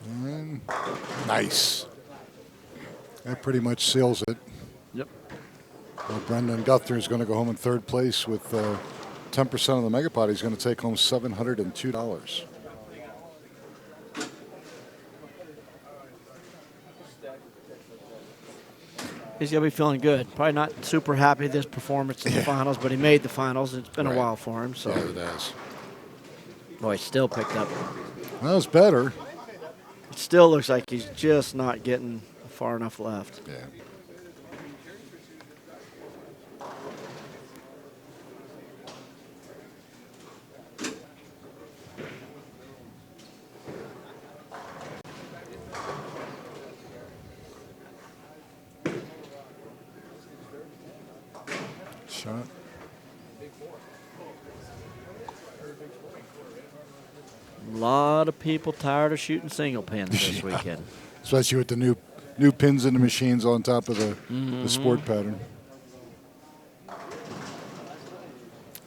And nice. That pretty much seals it. Yep. Well, Brendan Guthrie is going to go home in 3rd place with 10% of the Megapod. He's going to take home $702. He's going to be feeling good. Probably not super happy with this performance in the finals, but he made the finals. It's been Right. a while for him. So, Yeah, it has. boy, he still picked up. Well, it's better. It still looks like he's just not getting far enough left. Yeah. Shot. A lot of people tired of shooting single pins this Yeah. weekend. Especially with the new pins in the machines on top of the sport pattern.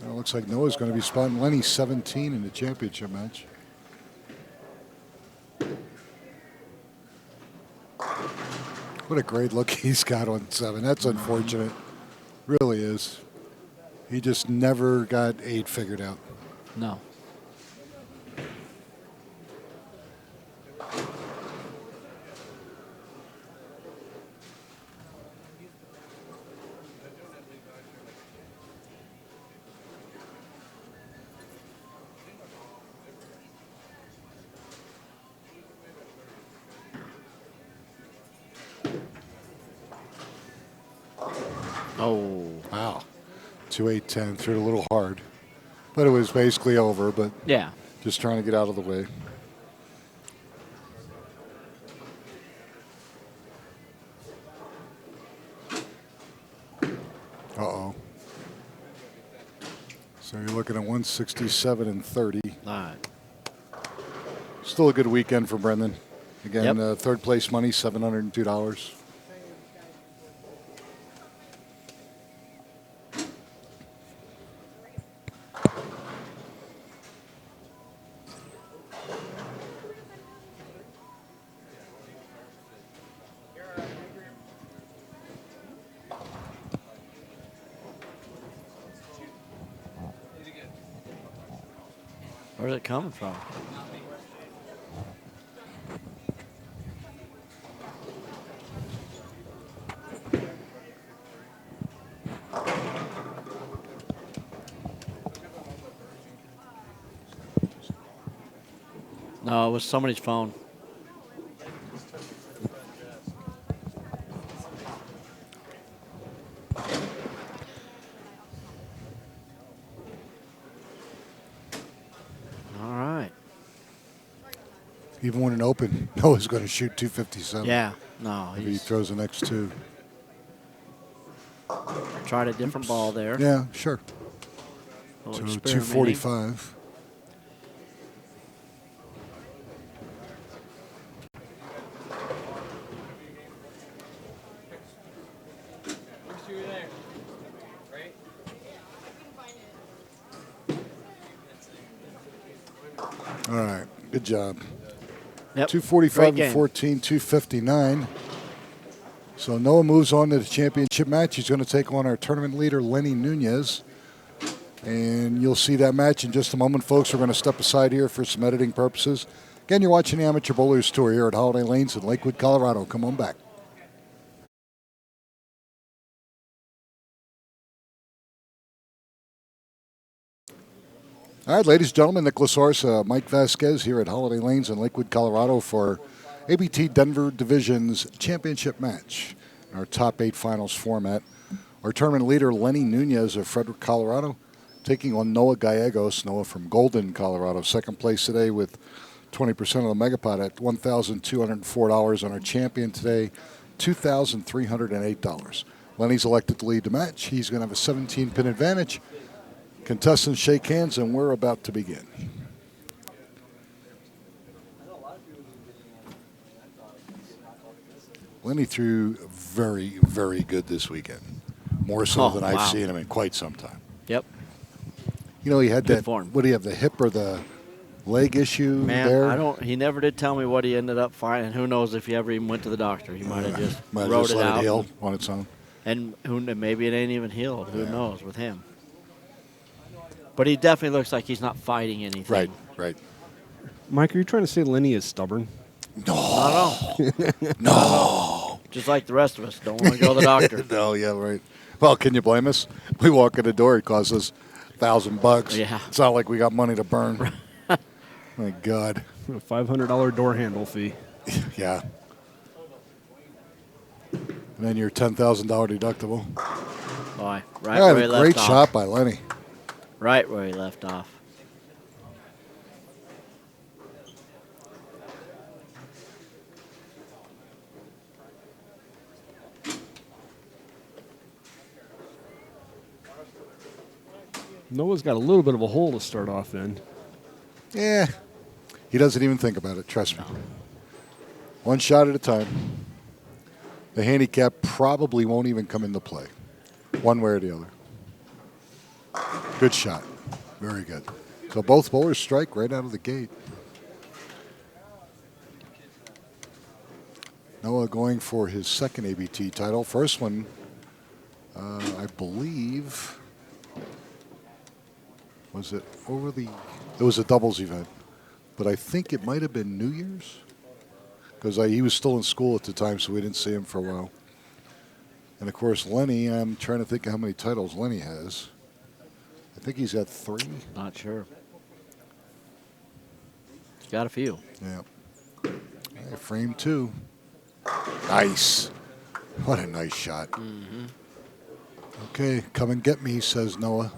Well, it looks like Noah's going to be spotting Lenny 17 in the championship match. What a great look he's got on 7. That's unfortunate. Really is. He just never got 8 figured out. No. Oh. Wow. 2-8-10 threw it a little hard. But it was basically over, but Yeah. just trying to get out of the way. Uh-oh. So you're looking at 167 and 30. All right. Still a good weekend for Brendan. Again, Yep. 3rd place money, $702. Where's it coming from? No, it was somebody's phone. All right. Even when an open, Noah's going to shoot 257. Yeah. No, Maybe he he's throws the next two. tried a different ball there. Yeah, sure. A So little experimenting. 245. All right, good job. Yep. 245 Great and game. 14, 259. So Noah moves on to the championship match. He's going to take on our tournament leader, Lenny Nunez. And you'll see that match in just a moment, folks. We're going to step aside here for some editing purposes. Again, you're watching the Amateur Bowlers Tour here at Holiday Lanes in Lakewood, Colorado. Come on back. All right, ladies and gentlemen, Nicholas Orsa, Mike Vasquez here at Holiday Lanes in Lakewood, Colorado for ABT Denver Division's championship match, our top 8 finals format. Our tournament leader, Lenny Nunez of Frederick, Colorado, taking on Noah Gallegos. Noah from Golden, Colorado. Second place today with 20% of the megapot at $1,204. And our champion today, $2,308. Lenny's elected to lead the match. He's going to have a 17-pin advantage. Contestants shake hands, and we're about to begin. Lenny threw very, very good this weekend. More so than I've seen him in quite some time. Yep. You know, he had Good that, form. what do you have, the hip or the leg issue Man, there? he never did tell me what he ended up finding. Who knows if he ever even went to the doctor. He might have just Might have wrote just it let out. it heal on its own. And maybe it ain't even healed. Who knows with him. But he definitely looks like he's not fighting anything. Right, right. Mike, are you trying to say Lenny is stubborn? No. No. Just like the rest of us. Don't want to go to the doctor. No, yeah, right. Well, can you blame us? We walk in the door, it costs us $1,000. Yeah. It's not like we got money to burn. My God. A $500 door handle fee. Yeah. And then your $10,000 deductible. Boy, right Yeah, where he left great off. shot by Lenny. Right where he left off. Noah's got a little bit of a hole to start off in. Yeah. He doesn't even think about it, trust me. One shot at a time. The handicap probably won't even come into play, one way or the other. Good shot. Very good. So both bowlers strike right out of the gate. Noah going for his second ABT title. First one, I believe, was it over the, it was a doubles event, but I think it might have been New Year's because he was still in school at the time, so we didn't see him for a while. And of course, Lenny, I'm trying to think of how many titles Lenny has. I think he's got 3. Not sure. He's got a few. Yeah. Hey, frame 2. Nice. What a nice shot. Mm-hmm. Okay, come and get me, says Noah.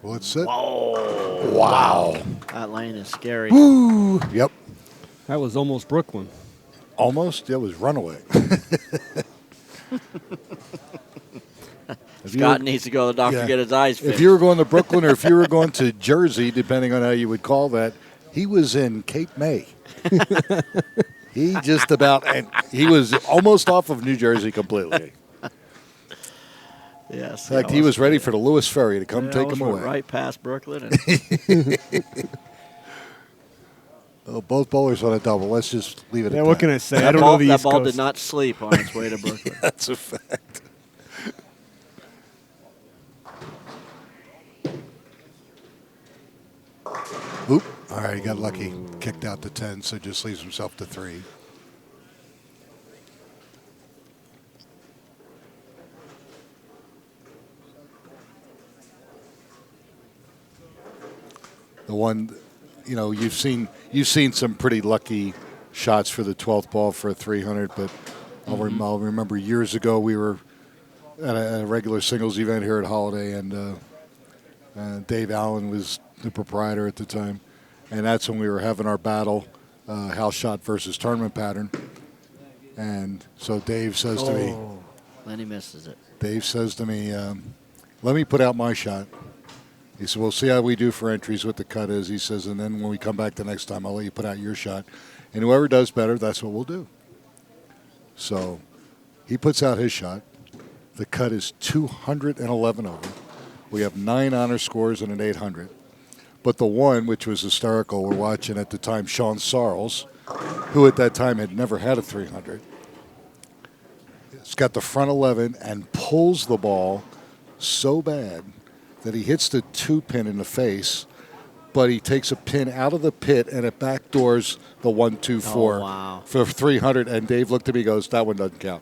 Well, it's set. Whoa. Wow. That lane is scary. Woo. Yep. That was almost Brooklyn. Almost. That was runaway. As Scott needs to go to the doctor to get his eyes fixed. If you were going to Brooklyn or if you were going to Jersey, depending on how you would call that, he was in Cape May. He was almost off of New Jersey completely. Yes. In fact, he was ready for the Lewis Ferry to come take him away. Right past Brooklyn. Both bowlers on a double. Let's just leave it at that. Yeah, what can I say? I don't know the That East ball Coast. did not sleep on its way to Brooklyn. That's a fact. Oop. All right, he got lucky. Kicked out to 10, so just leaves himself to 3. The one, you've seen some pretty lucky shots for the 12th ball for a 300, but I'll remember years ago we were at a regular singles event here at Holiday, and Dave Allen was the proprietor at the time, and that's when we were having our battle, house shot versus tournament pattern. And so Dave says to me, then he misses it. Dave says to me, let me put out my shot. He said, we'll see how we do for entries, what the cut is. He says, and then when we come back the next time, I'll let you put out your shot. And whoever does better, that's what we'll do. So he puts out his shot. The cut is 211 over. We have 9 honor scores and an 800. But the one, which was hysterical, we're watching at the time, Sean Sarles, who at that time had never had a 300. He's got the front 11 and pulls the ball so bad that he hits the 2-pin in the face, but he takes a pin out of the pit and it backdoors the 1-2-4 for 300. And Dave looked at me and goes, that one doesn't count.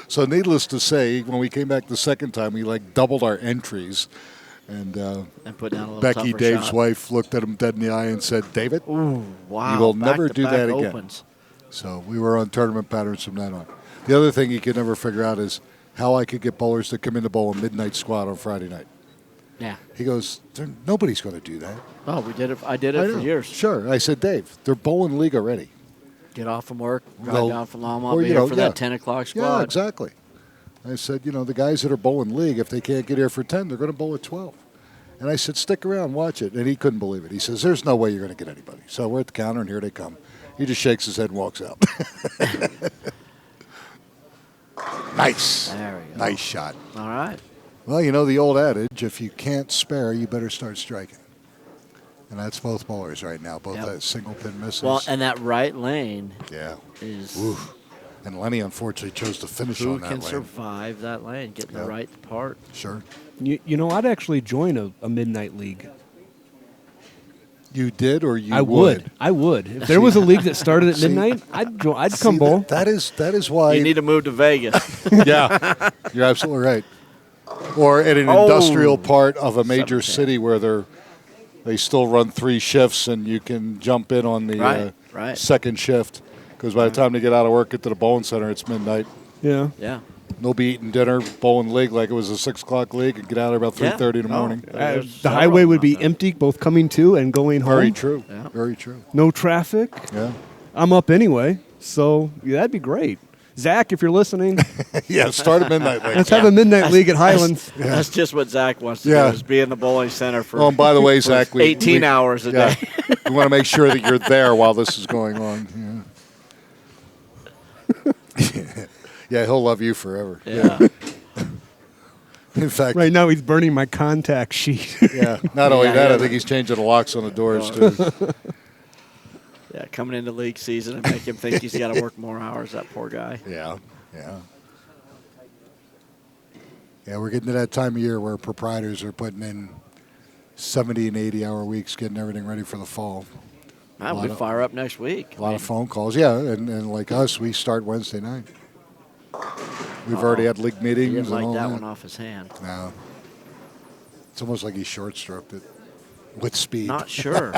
So needless to say, when we came back the second time, we doubled our entries. And put down a little Becky, tougher Dave's shot. wife, looked at him dead in the eye and said, David, Ooh, wow. you will never do Back-to-back that again. opens. So we were on tournament patterns from then on. The other thing you could never figure out is how I could get bowlers to come in to bowl a midnight squat on Friday night. Yeah. He goes, nobody's going to do that. Oh, we did it. I did it for years. Sure. I said, Dave, they're bowling league already. Get off from work, drive Well, down from Longmont, or, be here for that 10 o'clock squad. Yeah, exactly. I said, the guys that are bowling league, if they can't get here for 10, they're going to bowl at 12. And I said, stick around, watch it. And he couldn't believe it. He says, there's no way you're going to get anybody. So we're at the counter, and here they come. He just shakes his head and walks out. Nice. There we go. Nice shot. All right. Well, the old adage, if you can't spare, you better start striking. And that's both bowlers right now, both single pin misses. Well, and that right lane is... is... Oof. And Lenny, unfortunately, chose to finish who on that can lane. survive that lane, get the right part. Sure. I'd actually join a midnight league. You did, or you I would. I would. If there was a league that started at midnight, I'd come bowl. That is why You need to move to Vegas. Yeah, you're absolutely right. Or at an industrial part of a major 7:10. city where they still run 3 shifts, and you can jump in on the right. second shift. Because by the time they get out of work, get to the bowling center, it's midnight. Yeah. Yeah. They'll be eating dinner, bowling league like it was a 6 o'clock league, and get out there about 3:30 in the morning. The highway would be empty, both coming to and going home. Very true. Yeah. Very true. No traffic. Yeah. I'm up anyway, so that'd be great. Zach, if you're listening, Yeah, start a midnight league. let's have a midnight league at Highlands. That's just what Zach wants to do, is be in the bowling center for Oh, and by the way, Zach, 18 hours a day. We want to make sure that you're there while this is going on. Yeah, he'll love you forever. Yeah. In fact, Right now, he's burning my contact sheet. yeah. Not only Yeah, that, yeah. I think he's changing the locks on the doors too. Yeah, coming into league season and make him think he's got to work more hours, that poor guy. Yeah, yeah. Yeah, we're getting to that time of year where proprietors are putting in 70 and 80-hour weeks, getting everything ready for the fall. Man, we fire up next week. A lot of phone calls, yeah, and like us, we start Wednesday night. We've already had league He meetings didn't and like all that that. one off his hand. No. It's almost like he short-stroked it with speed. Not sure.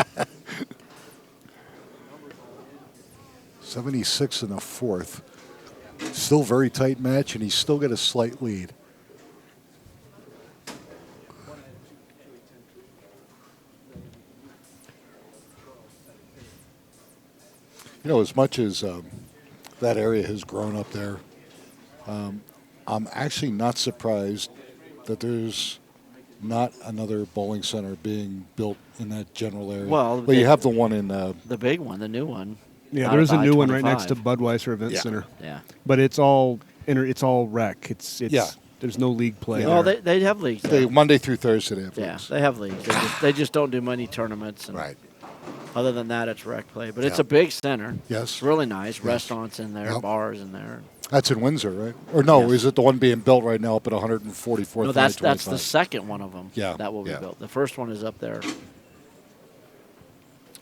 76 in the fourth. Still very tight match, and he's still got a slight lead. As much as that area has grown up there, I'm actually not surprised that there's not another bowling center being built in that general area. Well, you have the one in. The big one, the new one. Yeah, out there at is a the new one right next to I-25. Budweiser Event Yeah. Center. Yeah. But it's all it's all rec. It's Yeah. There's no league play. Oh, there. they have leagues They, there. Monday through Thursday they have Yeah, leagues. they have leagues. They just don't do many tournaments. And Right. Other than that, it's rec play. But it's Yeah. a big center. Yes. It's really nice. Yes. Restaurants in there, Yep. bars in there. That's in Windsor, right? Or no, Yes. is it the one being built right now up at 144th? No, that's the second one of them. Yeah, That will be yeah. built. The first one is up there.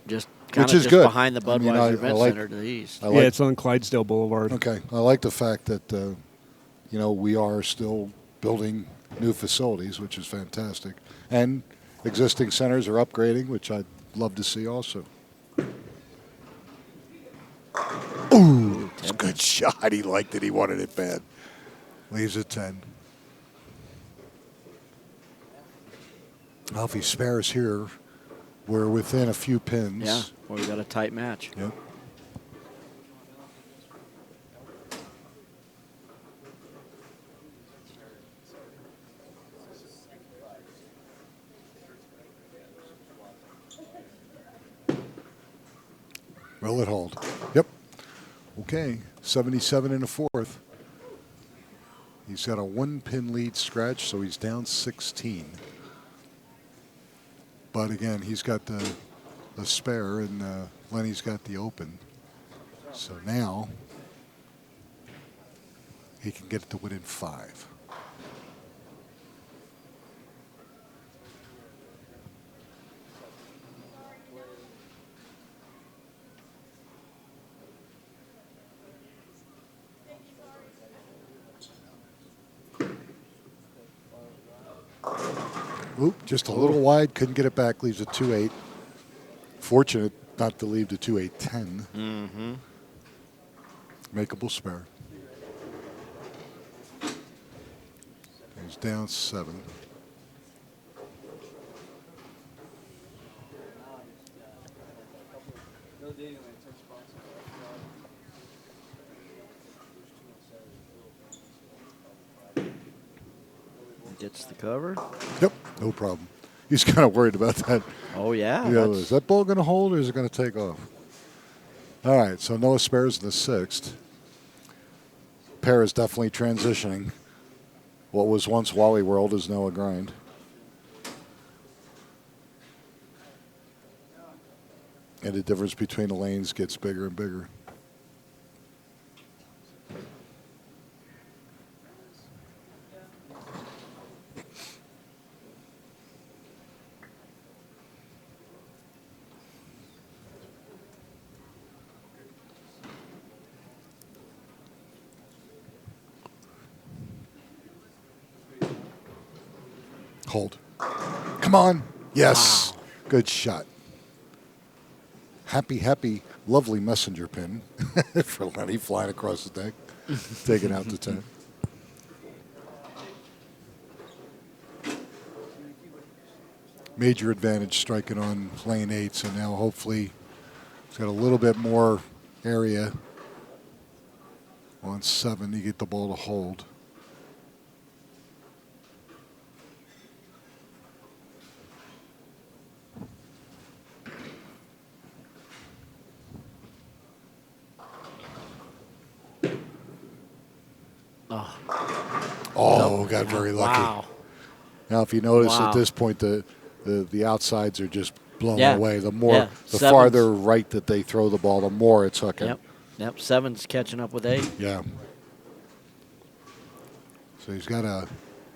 Just Which kind of is just good. behind the I mean, Budweiser I Event like- Center to the east. I Yeah, like- it's on Clydesdale Boulevard. Okay, I like the fact that we are still building new facilities, which is fantastic, and existing centers are upgrading, which I'd love to see also. Ooh, it's a good shot. He liked it. He wanted it bad. Leaves at 10. Well, if he spares here, we're within a few pins. Yeah, well, we got a tight match. Yep. Will it hold? Yep. Okay. 77 in the fourth. He's got a 1-pin lead scratch, so he's down 16. But again, he's got the spare, and Lenny's got the open. So now he can get it to within 5. Oop, just a little wide, couldn't get it back, leaves a 2-8. Fortunate not to leave the 2-8-10. Mm-hmm. Makeable spare. He's down 7. Gets the cover. Yep, no problem. He's kind of worried about that. Oh, yeah. You know, is that ball going to hold or is it going to take off? All right, so Noah spares in the 6th. Pair is definitely transitioning. What was once Wally World is now a grind. And the difference between the lanes gets bigger and bigger. Hold. Come on. Yes. Wow. Good shot. Happy, lovely messenger pin for Lenny flying across the deck, taking out the 10. Major advantage striking on lane 8, so now hopefully he's got a little bit more area on 7 to get the ball to hold. Oh, got very lucky. Wow. Now, if you notice Wow. at this point, the outsides are just blown Yeah. away. The more, Yeah. the Sevens. farther right that they throw the ball, the more it's hooking. Yep. Yep. 7's catching up with 8. Yeah. So he's got to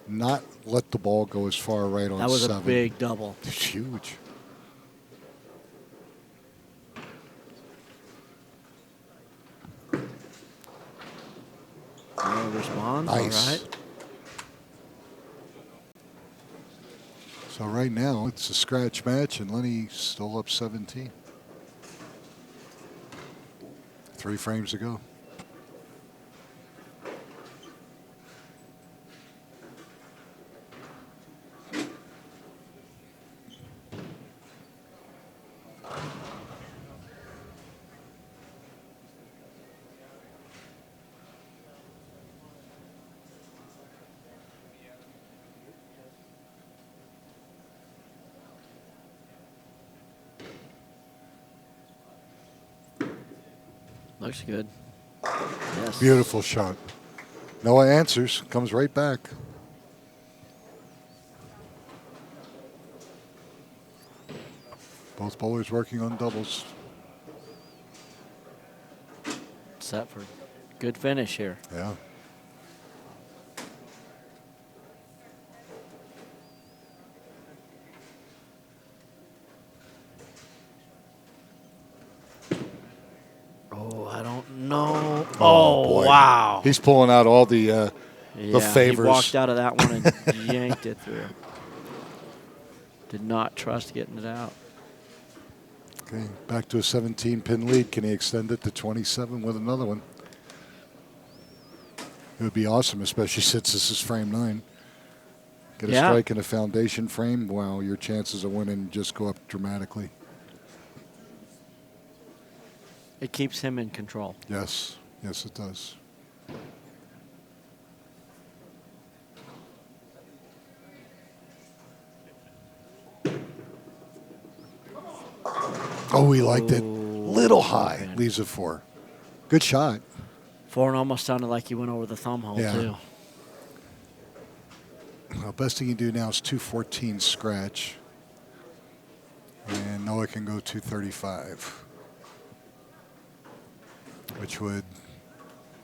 not let the ball go as far right on That was 7. a big double. It's huge. No response. Nice. All right. So right now it's a scratch match, and Lenny's still up 17. 3 frames to go. Looks good. Yes. Beautiful shot. Noah answers, comes right back. Both bowlers working on doubles. Set for good finish here. Yeah. Oh, I don't know. Oh, Oh, boy. wow. He's pulling out all the favors. He walked out of that one and yanked it through. Did not trust getting it out. Okay, back to a 17-pin lead. Can he extend it to 27 with another one? It would be awesome, especially since this is frame 9. Get a strike in a foundation frame. Wow, your chances of winning just go up dramatically. It keeps him in control. Yes, yes, it does. Oh, he liked it. Little high. Man. Leaves it 4. Good shot. 4 and almost sounded like he went over the thumb hole, too. Well, best thing you can do now is 214 scratch. And Noah can go 235. Which would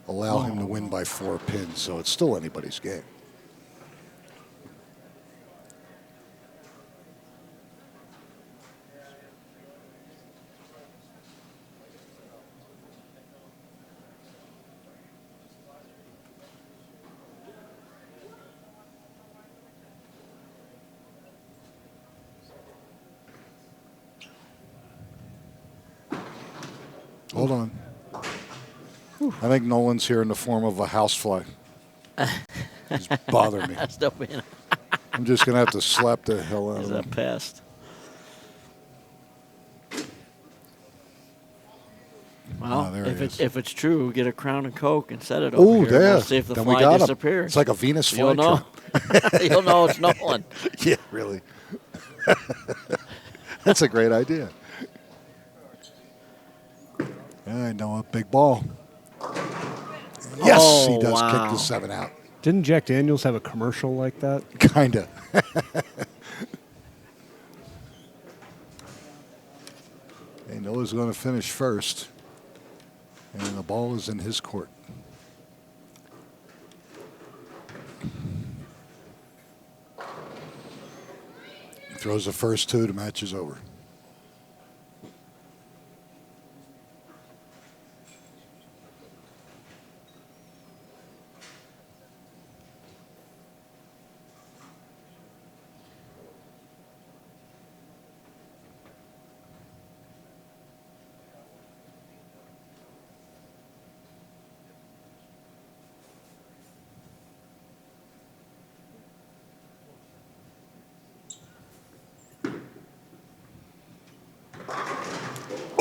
allow him to win by 4 pins, so it's still anybody's game. Hold on. I think Nolan's here in the form of a housefly. He's bothering me. Still being I'm just going to have to slap the hell out He's of a him. pest. Well, there he is. if it's true, get a Crown and Coke and set it Oh, over here. there. We'll see if the Then we fly got him. disappears. It's like a Venus fly You'll know. You'll know it's Nolan. Yeah, really. That's a great idea. I know a big ball. Yes, he does kick the 7 out. Didn't Jack Daniels have a commercial like that? Kinda. Hey, Noah's going to finish first. And the ball is in his court. Throws the first 2, the match is over.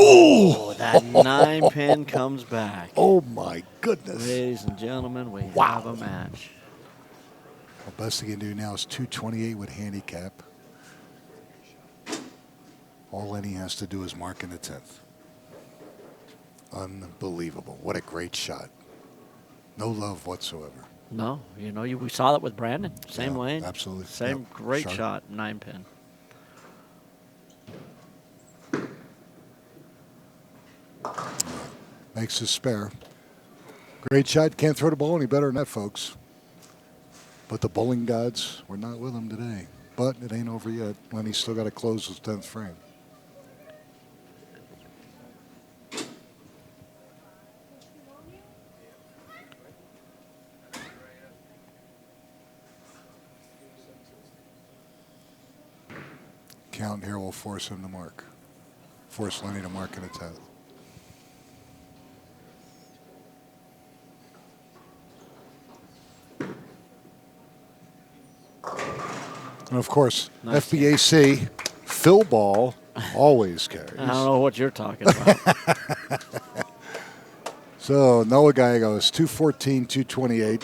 Oh, that 9-pin comes back. Oh, my goodness. Ladies and gentlemen, we have a match. The best thing you can do now is 228 with handicap. All Lenny has to do is mark in the 10th. Unbelievable. What a great shot. No love whatsoever. No, we saw that with Brandon. Same lane. Absolutely. Same Yep. great Sharp. shot, 9-pin. Makes his spare. Great shot. Can't throw the ball any better than that, folks. But the bowling gods were not with him today. But it ain't over yet. Lenny's still got to close his 10th frame. Count here will force him to mark. Force Lenny to mark in the 10th. And of course, Nice. FBAC, Phil Ball always carries. I don't know what you're talking about. So Noah Gallegos, 214, 228.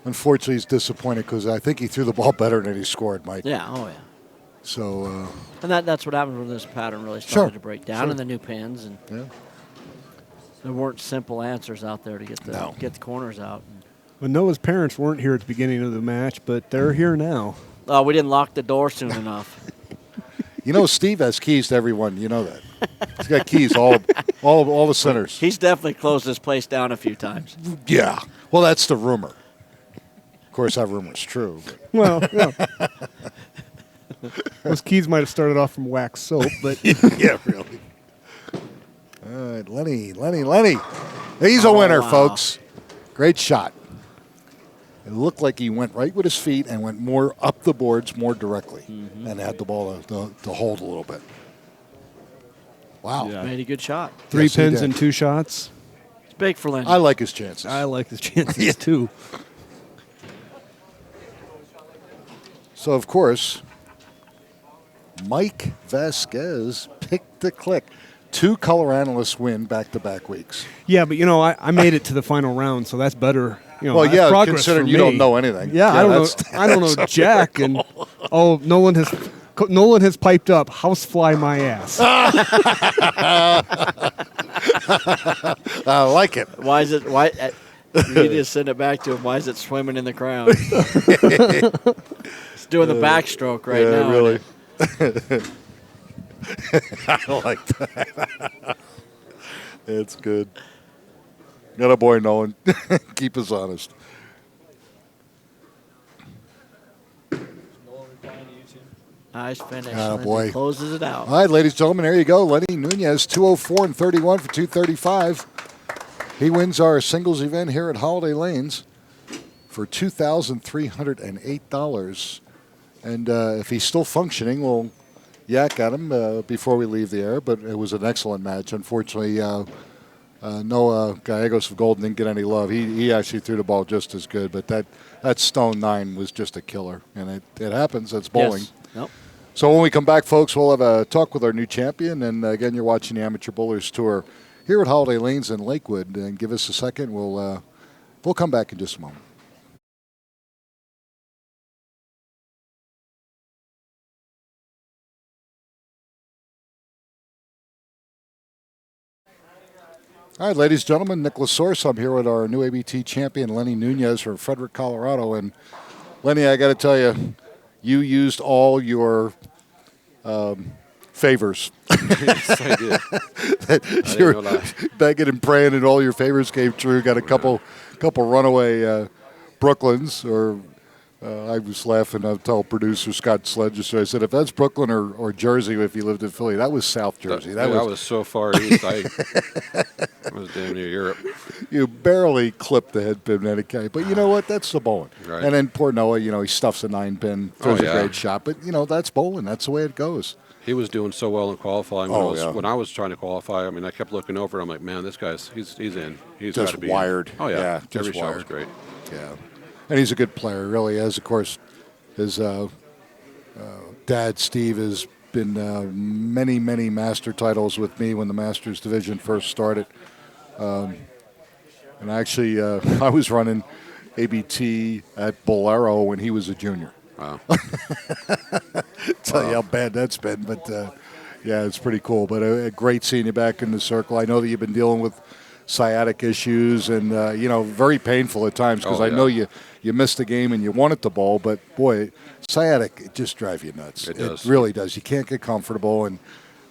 Unfortunately, he's disappointed because I think he threw the ball better than he scored, Mike. Yeah, oh yeah. So, And that's what happens when this pattern really started to break down Sure. in the new pins. And yeah. There weren't simple answers out there to get the corners out. Well, Noah's parents weren't here at the beginning of the match, but they're here now. Oh, we didn't lock the door soon enough. You know, Steve has keys to everyone. You know that. He's got keys all the centers. He's definitely closed this place down a few times. Yeah. Well, that's the rumor. Of course, that rumor's true. But. Well, yeah. Those keys might have started off from wax soap, but Yeah, really. All right, Lenny. He's a winner, wow. folks. Great shot. It looked like he went right with his feet and went more up the boards more directly and had the ball to hold a little bit. Wow. Yeah. Made a good shot. 3 Yes, he pins did. and 2 shots. It's big for Lenny. I like his chances. I like his chances too. So, of course, Mike Vasquez picked the click. 2 color analysts win back-to-back weeks. Yeah, but I made it to the final round, so that's better. Well, that's yeah, progress considering for you me. don't know anything. Yeah, I don't know. that's- I don't know Jack, and Nolan has piped up. Housefly my ass. I like it. Why is it? Why? You need to send it back to him. Why is it swimming in the crown? It's doing the backstroke right Yeah, now. really. I like that. It's good. Got a boy, Nolan. Keep us honest. Nice finish. Atta Lindsay boy. closes it out. All right, ladies and gentlemen, there you go. Lenny Nunez, 204 and 31 for 235. He wins our singles event here at Holiday Lanes for $2,308. And if he's still functioning, we'll yak at him before we leave the air. But it was an excellent match. Unfortunately, Noah Gallegos of Golden didn't get any love. He actually threw the ball just as good. But that Stone 9 was just a killer. And it happens. That's bowling. Yes. Nope. So when we come back, folks, we'll have a talk with our new champion. And again, you're watching the Amateur Bowlers Tour here at Holiday Lanes in Lakewood. And give us a second. We'll come back in just a moment. All right, ladies and gentlemen, Nicholas Source. I'm here with our new ABT champion, Lenny Nunez from Frederick, Colorado. And Lenny, I got to tell you, you used all your favors. Yes, I did. You're know that. begging and praying, and all your favors came true. Got a couple runaway Brooklyns, or I was laughing. I told producer Scott Sledger, I said, if that's Brooklyn or Jersey, if you lived in Philly, that was South Jersey. That was so far east. I was damn near Europe. You barely clipped the head pin in any case. But you know what? That's the bowling. Right. And then poor Noah, he stuffs a 9-pin, throws Oh, yeah. a great shot. But, that's bowling. That's the way it goes. He was doing so well in qualifying. Oh, When I was trying to qualify, I kept looking over. I'm like, man, this guy's he's in. He's Just got to be wired. In. Oh yeah, Yeah, just every shot was wired. great. Yeah. And he's a good player, really is. Of course, his dad, Steve, has been many, many master titles with me when the Masters division first started. And actually, I was running ABT at Bolero when he was a junior. Wow. Tell you how bad that's been, but yeah, it's pretty cool. But great seeing you back in the circle. I know that you've been dealing with sciatic issues and very painful at times because Oh, I yeah. know you missed the game and you wanted to bowl, but boy, sciatic, it just drives you nuts. It does. It really does. You can't get comfortable, and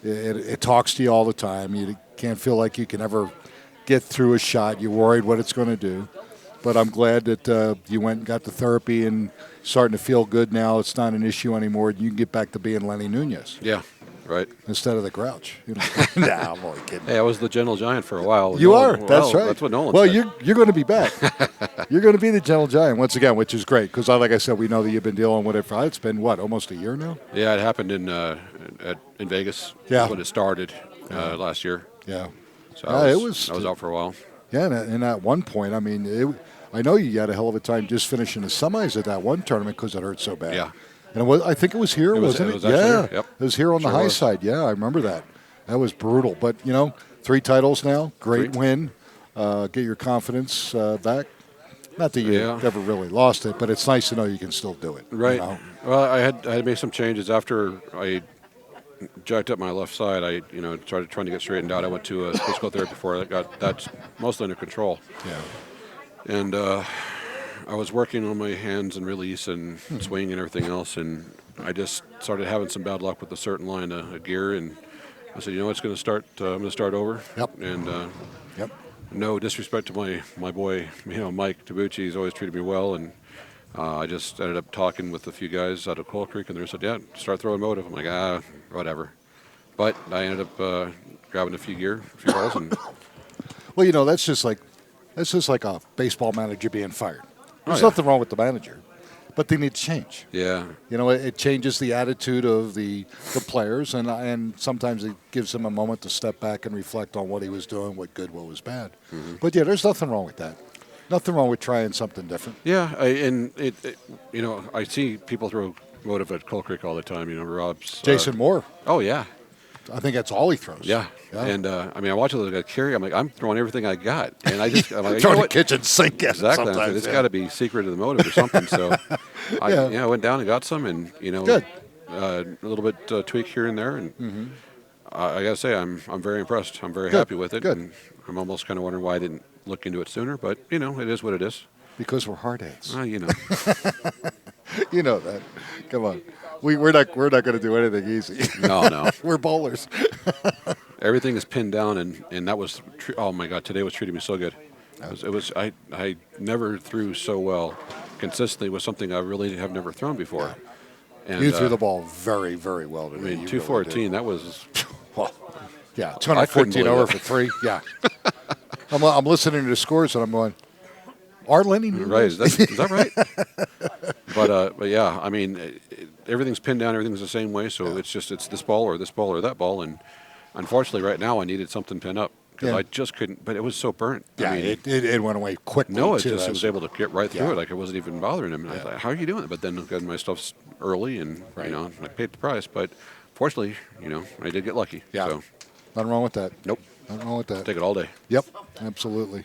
it talks to you all the time. You can't feel like you can ever get through a shot. You're worried what it's going to do. But I'm glad that you went and got the therapy and starting to feel good now. It's not an issue anymore. You can get back to being Lenny Nunez Yeah. Right. instead of the Grouch. Nah, I'm only kidding. Hey, I was the Gentle Giant for a while. You Nolan- are. That's well, right. That's what Nolan Well, said. you're going to be back. You're going to be the Gentle Giant once again, which is great because, like I said, we know that you've been dealing with it for. It's been almost a year now. Yeah, it happened in Vegas. Yeah. When it started last year. Yeah. So Yeah, I it was out for a while. Yeah, and at one point, I know you had a hell of a time just finishing the semis at that one tournament because it hurt so bad. Yeah. And I think it was here, wasn't it? It was actually Yeah. here, yep. It was here on the Sure high was. side. Yeah, I remember that. That was brutal. But, 3 titles now. Great 3. win. Get your confidence back. Not that you Yeah. ever really lost it, but it's nice to know you can still do it. Right. Well, I had made some changes after I jacked up my left side. I, started trying to get straightened out. I went to a physical therapy before I got that's mostly under control. Yeah. And I was working on my hands and release and swing and everything else, and I just started having some bad luck with a certain line of gear, and I said, it's going to start. I'm going to start over. Yep. And Yep. no disrespect to my boy, Mike Tabucci. He's always treated me well, and I just ended up talking with a few guys out of Coal Creek, and they said, "Yeah, start throwing motive." I'm like, whatever. But I ended up grabbing a few balls, and Well, that's just like a baseball manager being fired. There's yeah. nothing wrong with the manager, but they need to change. yeah, It changes the attitude of the players, and sometimes it gives them a moment to step back and reflect on what he was doing, what good, what was bad. But yeah, there's nothing wrong with that. Nothing wrong with trying something different. yeah. I see people throw motive at Coal Creek all the time. Rob's Jason Moore, Oh yeah, I think that's all he throws. yeah. And I watch it like Kerry. I'm like, I'm throwing everything I got, and I'm like, Throw the kitchen sink at it Exactly. sometimes, It's yeah. got to be secret to the motive or something. So, I went down and got some, and Good. a little bit tweak here and there, and I got to say, I'm very impressed. I'm very Good. happy with it. Good. And I'm almost kind of wondering why I didn't look into it sooner, but it is what it is. Because we're hardheads. You know that. Come on. We're not going to do anything easy. No. We're bowlers. Everything is pinned down, and that was oh my God, today was treating me so good. I never threw so well consistently with something I really have never thrown before. And You threw the ball very, very well today. I mean, You 214. really That was well, yeah, I couldn't 214 believe over it. for 3. Yeah. I'm listening to the scores and I'm going, our Lenny Nunez? right. Is that right? But yeah, I mean, everything's pinned down. Everything's the same way. So it's this ball or that ball. And unfortunately, right now, I needed something pinned up because Yeah. I just couldn't. But it was so burnt. Yeah, I mean, it went away quickly. no, it too. just was able to get right through Yeah. it. Like it wasn't even bothering him. And I thought, how are you doing it? But then I got my stuff's early, and Right. I paid the price. But fortunately, I did get lucky. Yeah. So Nothing wrong with that. nope, Nothing wrong with that. take it all day. Yep, absolutely.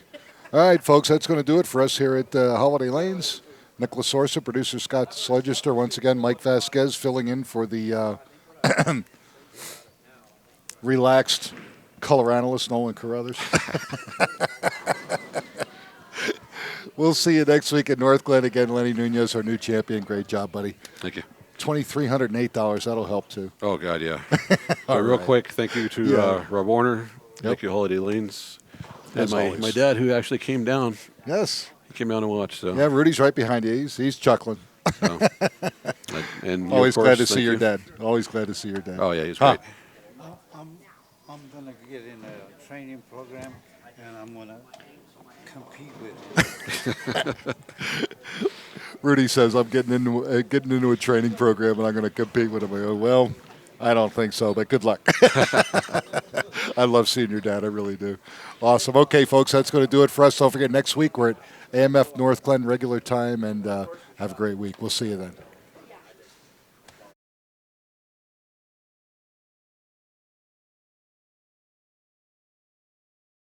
All right, folks, that's going to do it for us here at Holiday Lanes. Nicholas Sorsa, producer Scott Sledgester, once again, Mike Vasquez filling in for the relaxed color analyst Nolan Carruthers. We'll see you next week at North Glen again. Lenny Nunez, our new champion. Great job, buddy. Thank you. $2,308. That'll help too. Oh God, yeah. So real quick, thank you to Yeah. Rob Warner. Thank you, Holiday Lanes, and As always. my dad who actually came down. Yes. He came down to watch. So, Yeah, Rudy's right behind you. He's chuckling. so. And you, Always of glad course, to see thank your you. dad. Always glad to see your dad. Oh yeah, he's Huh. great. I'm gonna get in a training program, and I'm gonna compete with him. Rudy says I'm getting into a training program and I'm going to compete with him. I go, well, I don't think so, but good luck. I love seeing your dad. I really do. Awesome. Okay, folks, that's going to do it for us. Don't forget, next week we're at AMF North Glen regular time, and have a great week. We'll see you then.